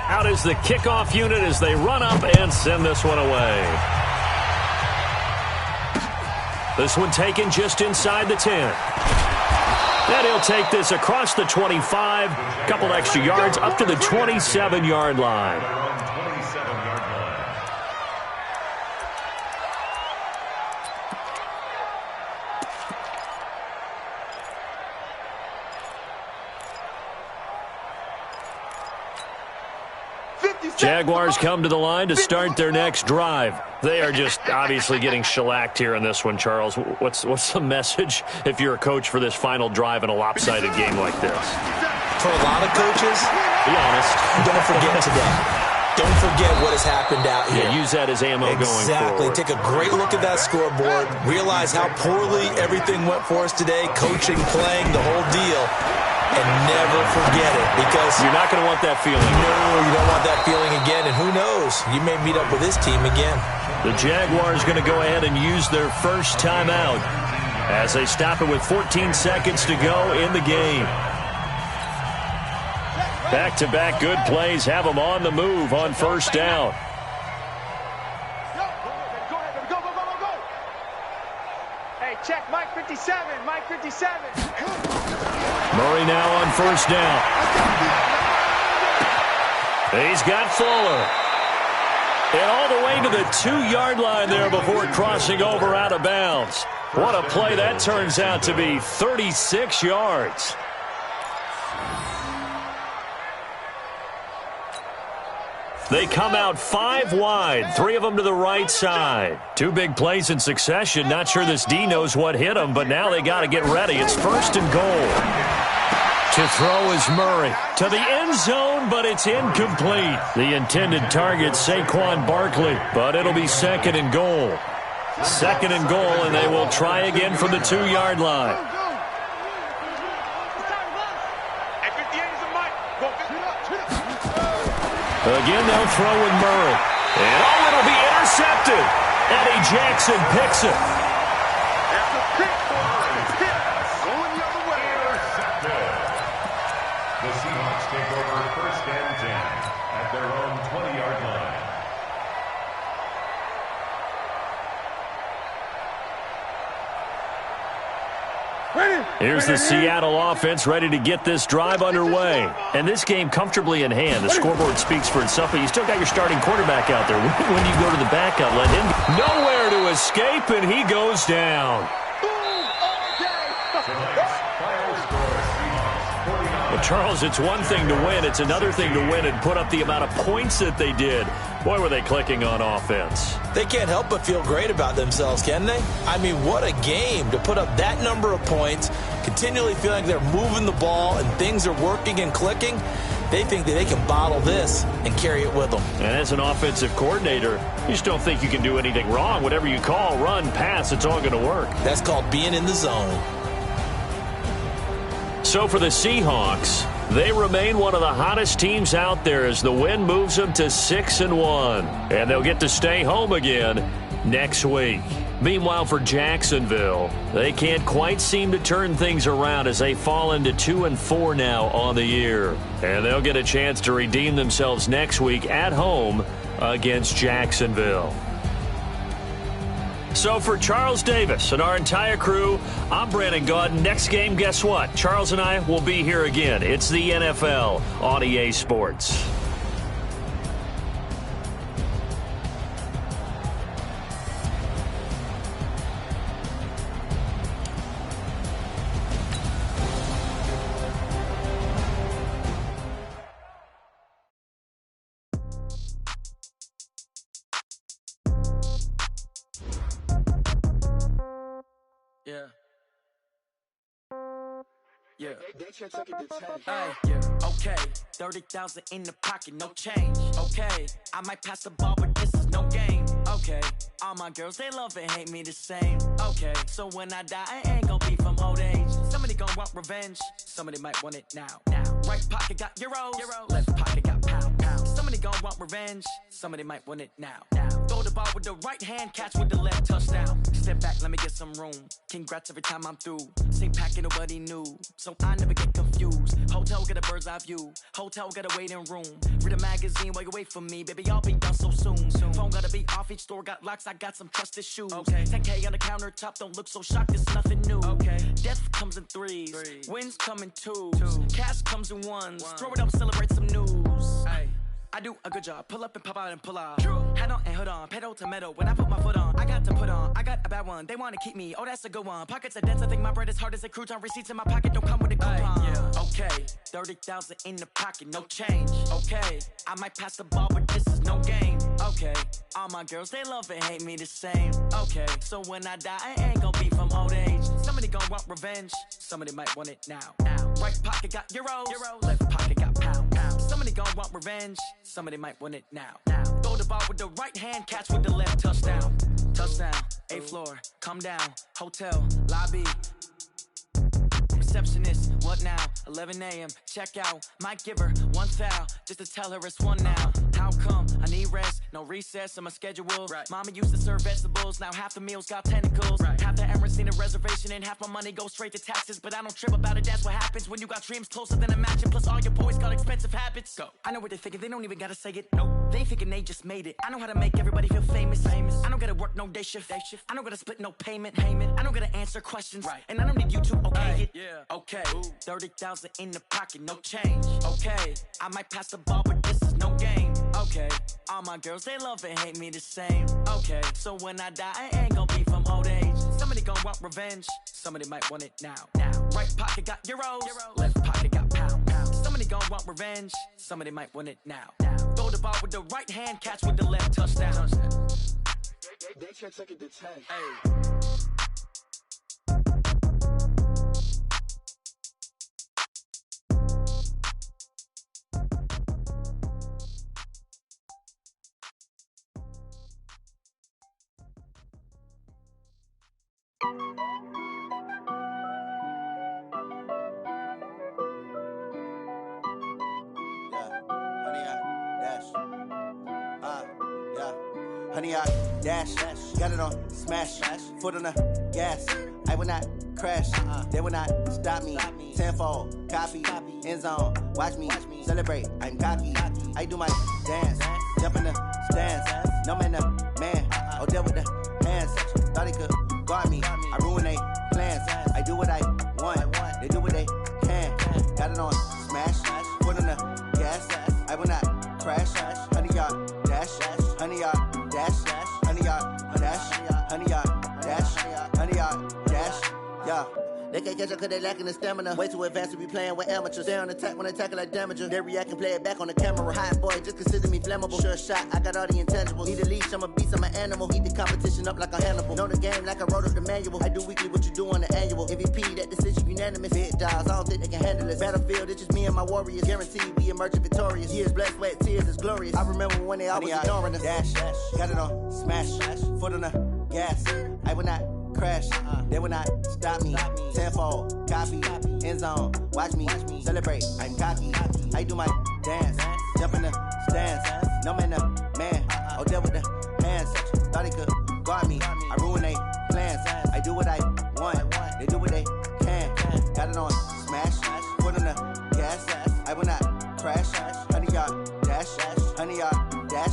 Out is the kickoff unit as they run up and send this one away. This one taken just inside the 10. And he'll take this across the 25, couple extra yards up to the 27-yard line. Jaguars come to the line to start their next drive. They are just obviously getting shellacked here in this one, Charles. What's the message if you're a coach for this final drive in a lopsided game like this? For a lot of coaches, be honest. Don't forget today. Don't forget what has happened out here. Yeah, use that as ammo going forward. Exactly. Take a great look at that scoreboard. Realize how poorly everything went for us today. Coaching, playing, the whole deal. And never forget it, because you're not going to want that feeling. No, you don't want that feeling again. And who knows? You may meet up with this team again. The Jaguars going to go ahead and use their first timeout as they stop it with 14 seconds to go in the game. Back-to-back good plays have them on the move on first down. Hey, check Mike 57, Mike 57. Murray now on first down. He's got Fuller. And all the way to the 2-yard line there before crossing over out of bounds. What a play that turns out to be, 36 yards. They come out 5 wide, 3 of them to the right side. 2 big plays in succession. Not sure this D knows what hit them, but now they got to get ready. It's first and goal. To throw is Murray. To the end zone, but it's incomplete. The intended target, Saquon Barkley, but it'll be second and goal. Second and goal, and they will try again from the 2-yard line. Again, they'll throw with Murray. And oh, it'll be intercepted. Eddie Jackson picks it. That's a pick. Going the other way. Intercepted. The Seahawks take over first and 10 at their own 20-yard line. Here's the Seattle offense ready to get this drive underway. And this game comfortably in hand. The scoreboard speaks for itself, but you still got your starting quarterback out there. When do you go to the backup? Let him nowhere to escape, and he goes down. Well, Charles, it's one thing to win. It's another thing to win and put up the amount of points that they did. Boy, were they clicking on offense. They can't help but feel great about themselves, can they? I mean, what a game to put up that number of points, continually feeling like they're moving the ball and things are working and clicking. They think that they can bottle this and carry it with them. And as an offensive coordinator, you just don't think you can do anything wrong. Whatever you call, run, pass, it's all going to work. That's called being in the zone. So for the Seahawks, they remain one of the hottest teams out there as the win moves them to 6-1. And they'll get to stay home again next week. Meanwhile, for Jacksonville, they can't quite seem to turn things around as they fall into 2-4 now on the year. And they'll get a chance to redeem themselves next week at home against Jacksonville. So for Charles Davis and our entire crew, I'm Brandon Gaudin. Next game, guess what? Charles and I will be here again. It's the NFL on EA Sports. Yeah. Yeah. Okay, 30,000 in the pocket, no change. Okay, I might pass the ball, but this is no game. Okay, all my girls, they love and hate me the same. Okay, so when I die, I ain't gon' be from old age. Somebody gon' want revenge, somebody might want it now. Right pocket got euros, left pocket got pound. Somebody gon' want revenge, somebody might want it now. Throw the ball with the right hand, catch with the left, touchdown. Step back, let me get some room. Congrats every time I'm through. Same packet, nobody knew, so I never get confused. Hotel got a bird's eye view, hotel got a waiting room. Read a magazine while you wait for me, baby, I'll be done so soon. Phone gotta be off, each store got locks, I got some trusted shoes. 10K on the countertop, don't look so shocked, it's nothing new. Death comes in threes, wins come in twos, cash comes in ones. Throw it up, celebrate some news. I do a good job, pull up and pop out and pull out. Head on and hood on, pedal to metal. When I put my foot on, I got to put on. I got a bad one, they wanna keep me, oh that's a good one. Pockets are dense, I think my bread is hard as a crouton. Receipts in my pocket don't come with a coupon. Okay, 30,000 in the pocket, no change. Okay, I might pass the ball, but this is no game. Okay, all my girls, they love and hate me the same. Okay, so when I die, I ain't gon' be from old age. Somebody gon' want revenge, somebody might want it now. Right pocket got euros, left pocket got pound. Somebody gon' want revenge, somebody might want it now. Throw the ball with the right hand, catch with the left, touchdown. Touchdown, 8th floor, come down, hotel, lobby. Receptionist, what now? 11 a.m. check out. Might give her one foul just to tell her it's one now. How come? I need rest, no recess on my schedule. Mama used to serve vegetables, now half the meals got tentacles. Half the errands need a reservation and half my money goes straight to taxes. But I don't trip about it, that's what happens when you got dreams closer than a mansion. Plus all your boys got expensive habits. Go. I know what they're thinking, they don't even gotta say it. Nope. They thinking they just made it. I know how to make everybody feel famous. I don't gotta work no day shift. I don't gotta split no payment. I don't gotta answer questions. And I don't need you to okay it. Okay, 30,000 in the pocket, no change. Okay, I might pass the ball, but this is no game. Okay, all my girls, they love and hate me the same. Okay, so when I die, I ain't gon' be from old age. Somebody gon' want revenge, somebody might want it now. Right pocket got euros, left pocket got pound. Somebody gon' want revenge, somebody might want it now. Throw the ball with the right hand, catch with the left, touchdown. They can't take it to 10. Honey, I dash, got it on smash, foot on the gas. I will not crash, they will not stop me. Tenfold, copy, end zone, watch me celebrate. I'm cocky, I do my dance, jump in the stands. No man, man, oh deal with the hands. Thought he could guard me, I ruin they plans. I do what I want, they do what they can. Got it on smash, foot on the gas. I will not crash, honey, y'all dash, honey, y'all dash, honey, y'all dash, honey, y'all dash, honey, y'all dash, yeah. They can't catch up cause they lacking the stamina. Way too advanced to be playing with amateurs. Stay on attack when attack like damager. They react and play it back on the camera. Hot boy, just consider me flammable. Sure shot, I got all the intangibles. Need a leash, I'm a beast, I'm an animal. Eat the competition up like a Hannibal. Know the game like I wrote up the manual. I do weekly what you do on the annual. MVP, that decision unanimous. Big dogs, I don't think they can handle this. Battlefield, it's just me and my warriors. Guaranteed we emerging victorious. Years, blood, sweat, tears, it's glorious. I remember when they always ignoring us. Dash, got it on smash, foot on the gas. I will not crash, they will not stop me. Tenfold, copy, end zone, watch me celebrate. I'm cocky, I do my dance, jump in the stands. No man, man, oh deal with the hands. Thought he could guard me, I ruin they plans. I do what I want, they do what they can. Got it on smash, foot on the gas. I will not crash, honey, y'all dash, honey, y'all dash,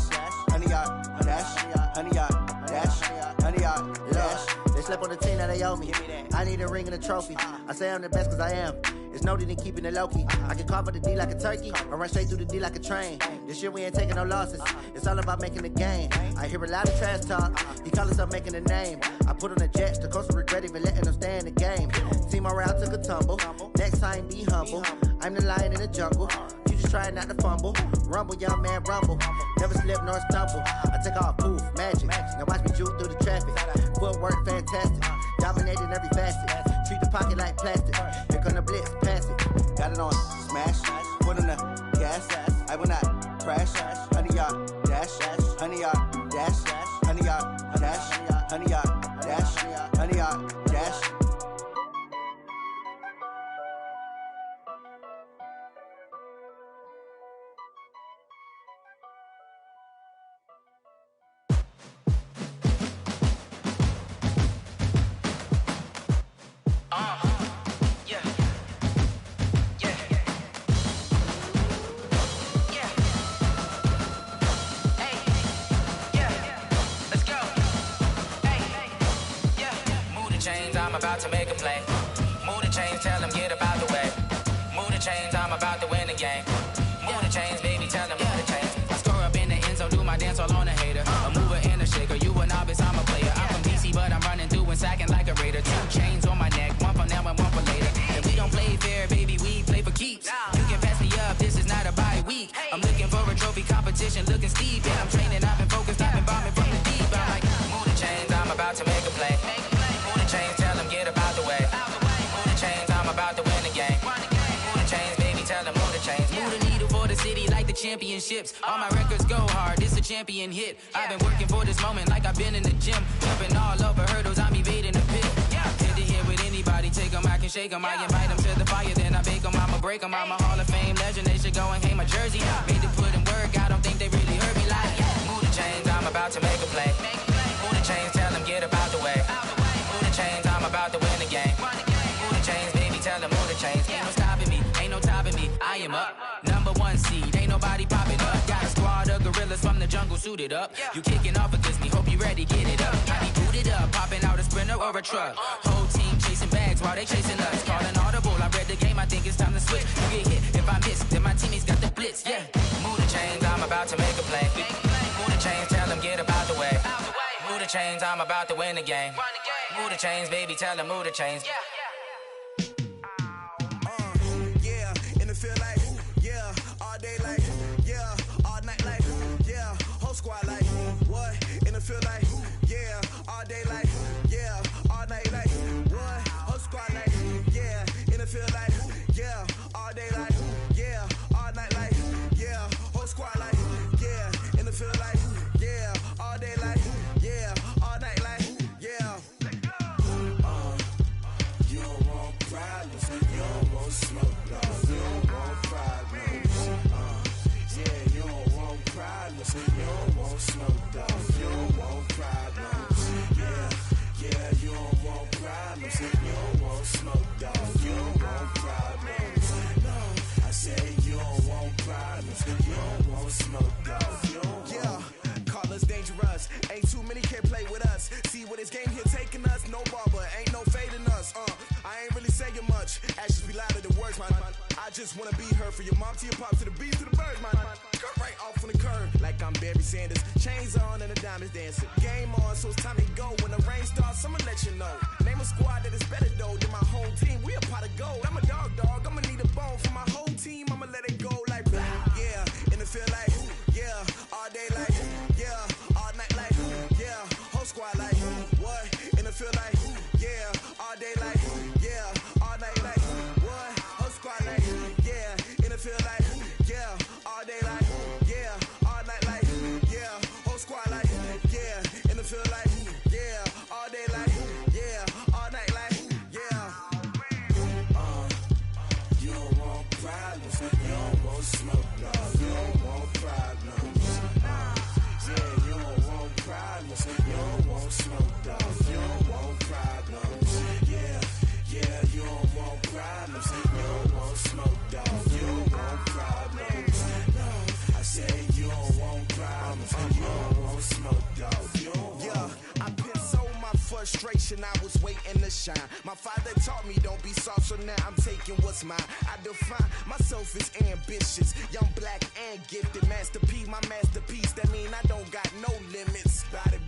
honey, y'all dash, honey, y'all dash, honey, y'all dash. They slept on the team that they owe me. I need a ring and a trophy. I say I'm the best cause I am. It's no need in keeping it low-key. I can carve up the D like a turkey or run straight through the D like a train. This year we ain't taking no losses. It's all about making the game. I hear a lot of trash talk. He call himself making a name. I put on the jets. The coach will regret even letting them stay in the game. Team morale took a tumble. Next time be humble. I'm the lion in the jungle. You just try not to fumble. Rumble, young man, rumble. Never slip nor stumble. I take off, poof, magic. Now watch me juke through the traffic. Footwork fantastic. Dominating every facet. treat the pocket like plastic. Here come the blitz, pass it. Got it on smash, foot on the gas. I will not crash. 100 yard dash, 100 yard dash, 100 yard dash, 100 yard dash, 100 yard dash. I'm about to make a play. Move the chains, tell them get about the way. Move the chains, I'm about to win the game. Move the chains, baby, tell them move the chains. I score up in the end zone, do my dance all on a hater. A mover and a shaker, you a novice, I'm a player. I'm from DC, but I'm running through and sacking like a raider. 2 chains on my neck, one for now and one for later. And we don't play fair, baby, we play for keeps. You can pass me up, this is not a bye week. I'm looking for a trophy competition, looking steep. And I'm training, I've been focused, I've been bombing from the deep. I'm like, move the chains, I'm about to make a play. Move the chains, tell them get about the way. Move the chains, I'm about to win the game. Move the chains, baby, tell them move the chains. Move the needle for the city like the championships. All my records go hard, this a champion hit. I've been working for this moment like I've been in the gym. Jumping all over hurdles, I'm evading the pit. Hit to hit with anybody, take them, I can shake them. I invite them to the fire, then I bake them, I'ma break them. I'm a Hall of Fame legend, they should go and hang my jersey. Made to put in work, I don't think they really heard me like, move the chains, I'm about to make a play. Move the chains, tell them get about the way. Move the chains, I'm about to win the game. Move the chains, baby, tell them move the chains. Ain't no stopping me, ain't no topping me. I am up, #1 seed, ain't nobody popping up. Got a squad of gorillas from the jungle suited up. You kicking off against me, hope you ready, get it up. I be booted up, popping out a Sprinter or a truck. Whole team chasing bags while they chasing us. Calling audible, I read the game, I think it's time to switch. You get hit, if I miss, then my teammates got the blitz, yeah. Move the chains, I'm about to make a play. Move the chains, tell them get about the way. Move the chains, I'm about to win the game. Move the chains, baby, tell them move the chains. Yeah, and it feel like, yeah, all day like, yeah, all night like, yeah, whole squad like, what? And it feel like, yeah, all day like, yeah, all night like, what? Whole squad like, yeah, and it feel like, yeah, all day like, yeah, all night like, yeah, whole squad like, yeah, and it feel like, yeah, all day like, yeah, all night like, yeah. You don't want problems, you don't want smoke, dog. You don't want problems. Yeah, you don't want problems, you don't want smoke, dog. You don't want problems. Yeah, you don't want problems, you don't want smoke, dog. You don't want problems. No, I say you don't want problems, you don't want smoke, dog. You don't want. Call us dangerous. Ain't too many can play with us. See what this game here taking us. No barber, ain't no fading us. I ain't really saying much. Actions be louder than words, man. I just wanna be heard for your mom to your pop to the beat to the birds, man. Cut right off on the curb like I'm Barry Sanders. Chains on and the diamonds dancing. Game on, so it's time to go. When the rain starts, I'ma let you know. Name a squad that is better though than my whole team. We a pot of gold. I'm a dog. I'ma need a bone for my whole team. I'ma let it go like blah. Yeah, and it feel like, yeah, all day like, yeah, all night like, yeah, whole squad like, what? And it feel like, yeah, all day like, yeah, all night like, what? Whole squad like, yeah, and it feel like, yeah, all day like, yeah, all night like, yeah, whole squad like, yeah, and it feel like, yeah, all day like, yeah, all night like, yeah. You don't want problems, you don't want smoke, dog. You don't want problems. Yeah, you don't want problems, you don't want smoke, dog. You don't want problems. Yeah, you don't want problems, you don't want smoke, dog. You don't want problems. No, I say you don't want problems, you don't want smoke, dog. You don't want. Yeah, I put so my frustration, I was waiting to shine. My father taught me don't be soft, so now I'm taking what's mine. I define myself as ambitious, young, black, and gifted. Master P, my masterpiece. That mean I don't got no limits. Bout it,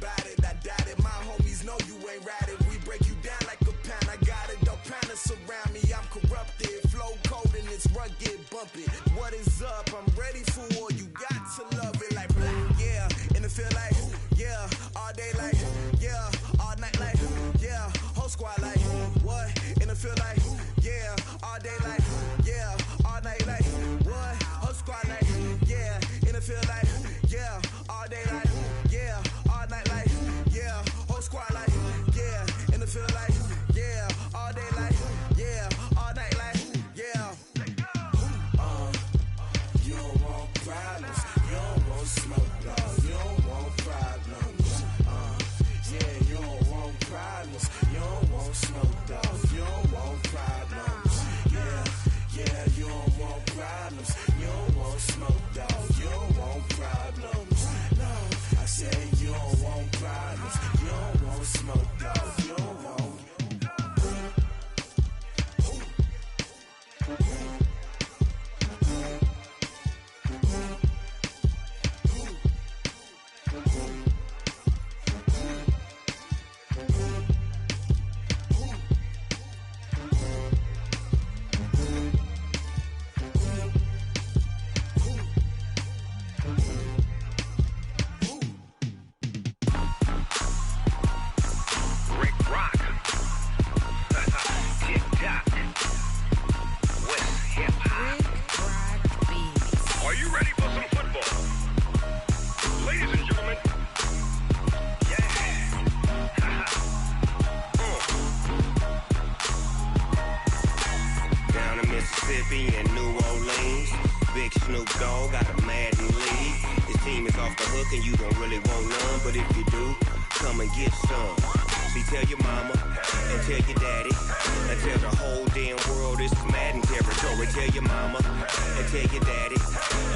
I doubt it. My homies know you ain't ride it. We break you down like a pound. I got it, dog pounders surround me. I'm corrupted, flow cold and it's rugged, bumpy. What is up? I'm ready for war. You got to love it like blah. Yeah, and it feel like, yeah, all day like, yeah, all night like, yeah, whole squad like, what? And it team is off the hook and you don't really want none, but if you do, come and get some. See, tell your mama and tell your daddy and tell the whole damn world it's Madden territory. Tell your mama and tell your daddy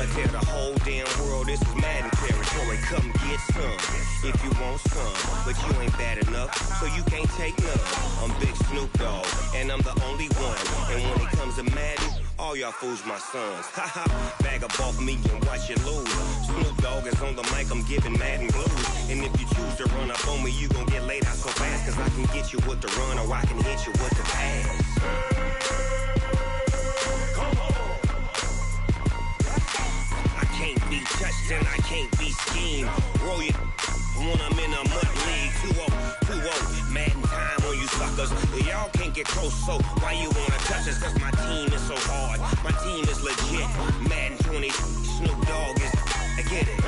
and tell the whole damn world this is Madden territory. Come get some if you want some, but you ain't bad enough, so you can't take none. I'm Big Snoop Dogg, and I'm the only one. And when it comes to Madden, all y'all fools my sons. Haha, bag up off me and watch you lose. Snoop Dogg is on the mic, I'm giving Madden blues. And if you choose to run up on me, you gon' get laid out so fast, cause I can get you with the run or I can hit you with the pass. I can't be touched and I can't be schemed. Roll you when I'm in a mud league. 2-0, Madden time on you suckers. Y'all can't get close, so why you wanna touch us? Cause my team is so hard, my team is legit. Madden 20, Snoop Dogg is, I get it.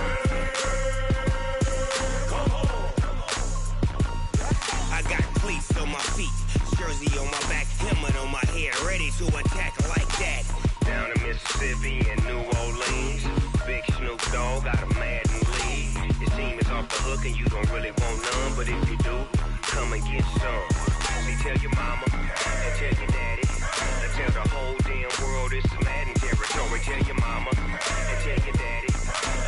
I got cleats on my feet, jersey on my back, helmet on my head, ready to attack like that. Down in Mississippi and New Orleans, Big Snoop Dogg got a Madden league. Your team is off the hook and you don't really want none, but if you do, come and get some. See, tell your mama and tell your daddy and tell the whole damn world it's Madden territory. Tell your mama and tell your daddy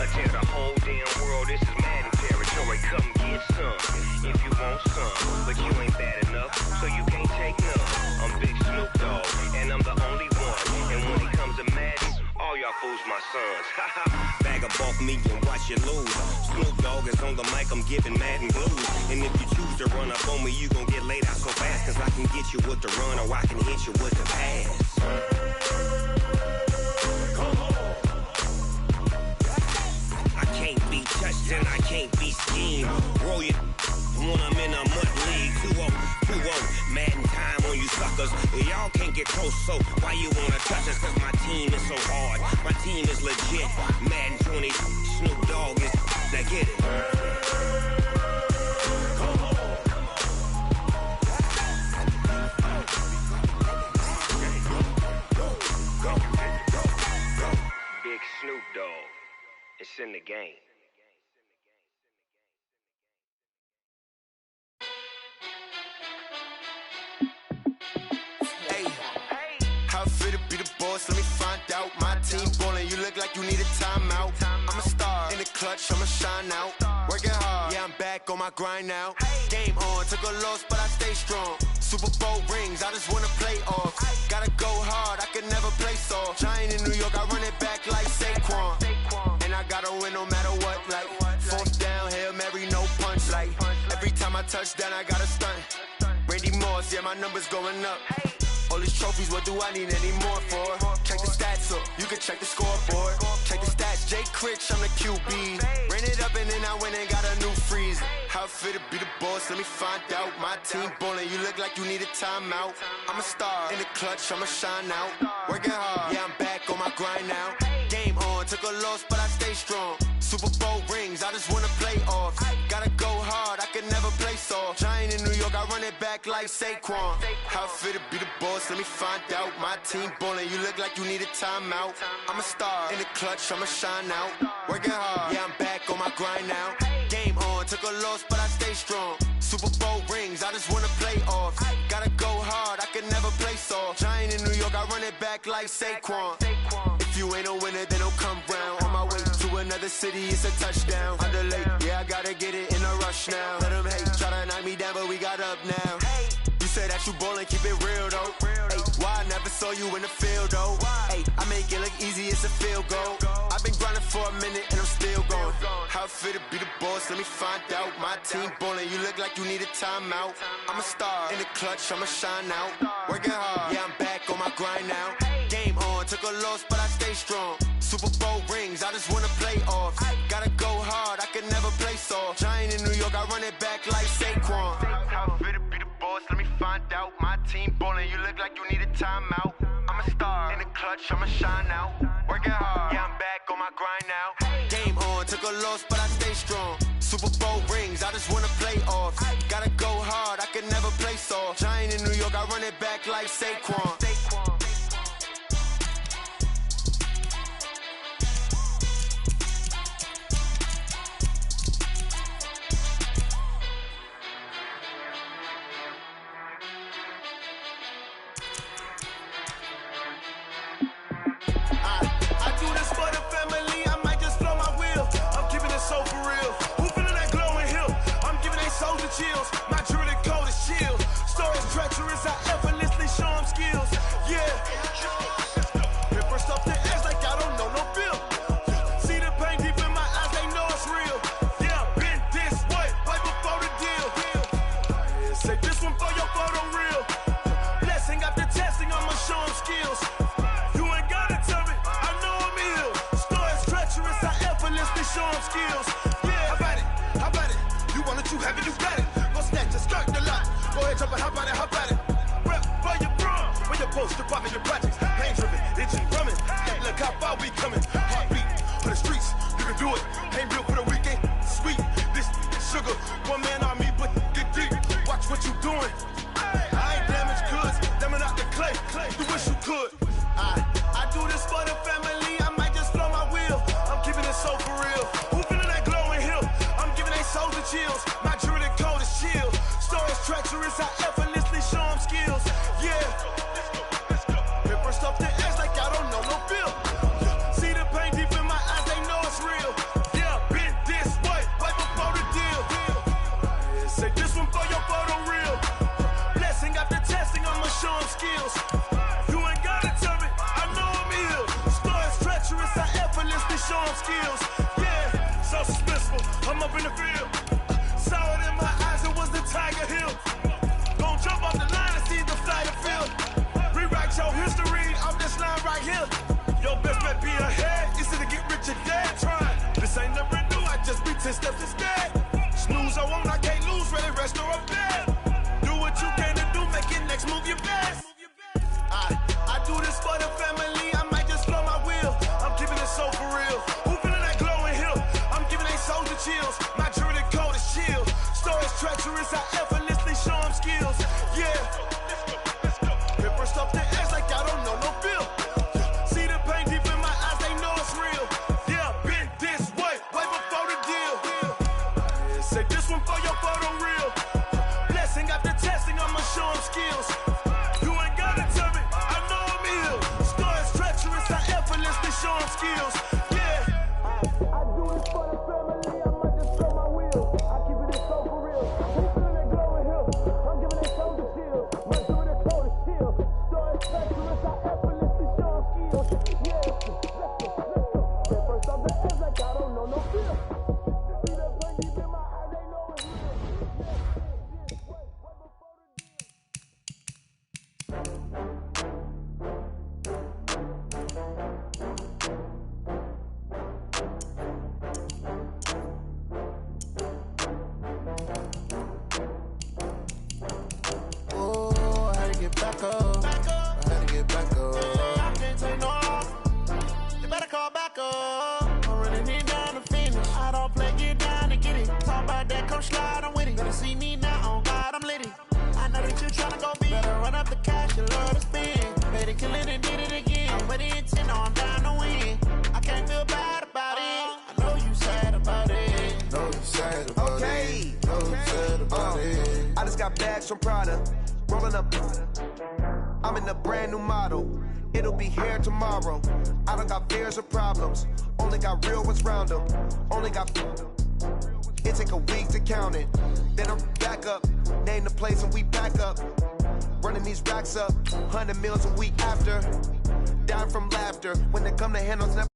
and tell the whole damn world this is Madden territory. Come get some if you want some, but you ain't bad enough, so you can't take none. I'm Big Snoop Dogg, and I'm the only one. And when it comes to Madden, all y'all fools my sons. Bag up off me and watch you lose. Snoop Dogg is on the mic, I'm giving Madden blues. And if you choose to run up on me, you gon' get laid out so fast, cause I can get you with the run or I can hit you with the pass. I can't be touched and I can't be schemed. Roll you when I'm in a mud league. 2-0, Madden time on you suckers. Y'all can't get close, so why you wanna touch us? Cause my team is so hard, my team is legit. Madden 20, Snoop Dogg is, now get it. Big Snoop Dogg, it's in the game. How fit to be the boss? Let me find out. My team ballin', you look like you need a timeout. I'm a star in the clutch, I'ma shine out. Working hard, yeah, I'm back on my grind now. Game on, took a loss, but I stay strong. Super Bowl rings, I just wanna play off. Gotta go hard, I can never play soft. Giant in New York, I run it back like Saquon. And I gotta win no matter what, like fourth down, Hail Mary, no punch. Like every time I touch down, I gotta stunt. Randy Moss, yeah, my numbers going up. All these trophies, what do I need any more for? Check the stats up, you can check the scoreboard. Check the stats, Jay Critch, I'm the QB. Ran it up and then I went and got a new freeze. How fit to be the boss, let me find out. My team ballin', you look like you need a timeout. I'm a star in the clutch, I'ma shine out. Working hard, yeah, I'm back on my grind now. Game on, took a loss, but I stay strong. Super Bowl rings, I just wanna play off. Gotta go hard, I can never play soft. Giant in New York, I run it back like Saquon. How fit to be the boss, let me find out. My team ballin', you look like you need a timeout. I'm a star in the clutch, I'ma shine out. Working hard, yeah, I'm back on my grind now. Game on, took a loss, but I stay strong. Super Bowl rings, I just wanna play off. Gotta go hard, I can never play soft. Giant in New York, I run it back like Saquon. If you ain't a winner, then don't come round. On my way to another city, it's a touchdown. Underlay, yeah, I gotta get it in a rush now. Let them hate, try to knock me down, but we got up now. You say that you ballin', keep it real though. Hey, why I never saw you in the field though? Hey, I make it look easy, it's a field goal. I've been grinding for a minute and I'm still going. How fit to be the boss, let me find out. My team ballin', you look like you need a timeout. I'm a star in the clutch, I'ma shine out. Working hard, yeah, I'm back on my grind now. Game on, took a loss, but I stay strong. Super Bowl rings, I just wanna play off. Gotta go hard, I can never play soft. Giant in New York, I run it back like Saquon. How fit to be the boss, let me find out. My team ballin', you look like you need a timeout. I'm a star in the clutch, I'ma shine out. Working hard, yeah, I'm back on my grind now. Game on, took a loss, but I stay strong. Super Bowl rings, I just wanna play off. Gotta go hard, I can never play soft. Giant in New York, I run it back like Saquon. and you got it. Go snatch it, skirt the lot. Go ahead, jump it, hop on it, hop at it. Rep for your bro, when your poster popping your projects. Pain driven, itchy, drumming. Look how far we coming. Heartbeat for the streets, you can do it. Ain't built for the weekend, sweet. This sugar, one man on me, but get deep. Watch what you doing. I ain't damaged goods, damn it out the clay. You wish you could. I do this for the family. I might just blow my wheel. I'm keeping it so for real. Who feeling that glowing hill? I'm giving they souls the chills. My jewelry cold is chill. Stories treacherous, I effortlessly show them skills. Yeah. Paper stuff the edge like I don't know no feel. See the pain deep in my eyes, they know it's real. Yeah, been this way, right before the deal. Say this one for your photo real. Blessing after testing, I'ma show them skills. You ain't gotta tell me, I know I'm ill. Stories treacherous, I effortlessly show them skills. Yeah, so suspenseful, I'm up in the field. Saw it in my eyes, it was the Tiger Hill. Gon' jump off the line and see the flight of field. Rewrite your history off this line right here. Your best bet be ahead, easy to get rich or dead trying. This ain't never new, I just be 10 steps instead. Snooze I won't, I can't lose, ready, rest or up bed. Do what you can to do, make your next move your best. I do this for the family, I might just blow my wheel. I'm keeping it so for real. Who feeling that glowing hill? I'm giving they souls the chills. My jewelry cold is chill. Stories treacherous, I effortlessly show them skills. Yeah. Paper stuff the edge like I don't know no feel. See the pain deep in my eyes, they know it's real. Yeah, been this way, way before the deal. Say this one for your photo real. Blessing after testing, I'ma show them skills. You ain't gotta tell me, I know I'm ill. Stories treacherous, I effortlessly show them skills. Yeah. I do this for the family, I might just throw my wheel. I keep it so for real. Who feeling that glowing hill? I'm giving they souls the chill. My jewelry cold is chill. Stories treacherous, I effortlessly show them skills. Yeah. Let's go. First off the edge like I don't know no feel. See the pain deep in my eyes, they know it's real. Oh, I had to get back up. I had to get back up. I can't take no loss. You better call back up. I'm running it down to finish. I don't play, get down to get it. Talk about that, come slide, I'm with it. Better see me now, on God, I'm litty. I know that you tryna go big. Better run up the cash, you love to spend. Better kill it and did it again. I'm with the intent, no, I'm down to win. I can't feel bad about it. I know you sad about it. Know you sad about it. Know you sad about it. I just got bags from Prada. Rolling up. I'm in a brand new model. It'll be here tomorrow. I don't got fears or problems. Only got real ones round them. Only got. It take a week to count it. Then I'm back up. Name the place and we back up. Running these racks up. 100 meals a week after. Down from laughter. When they come to handles, never.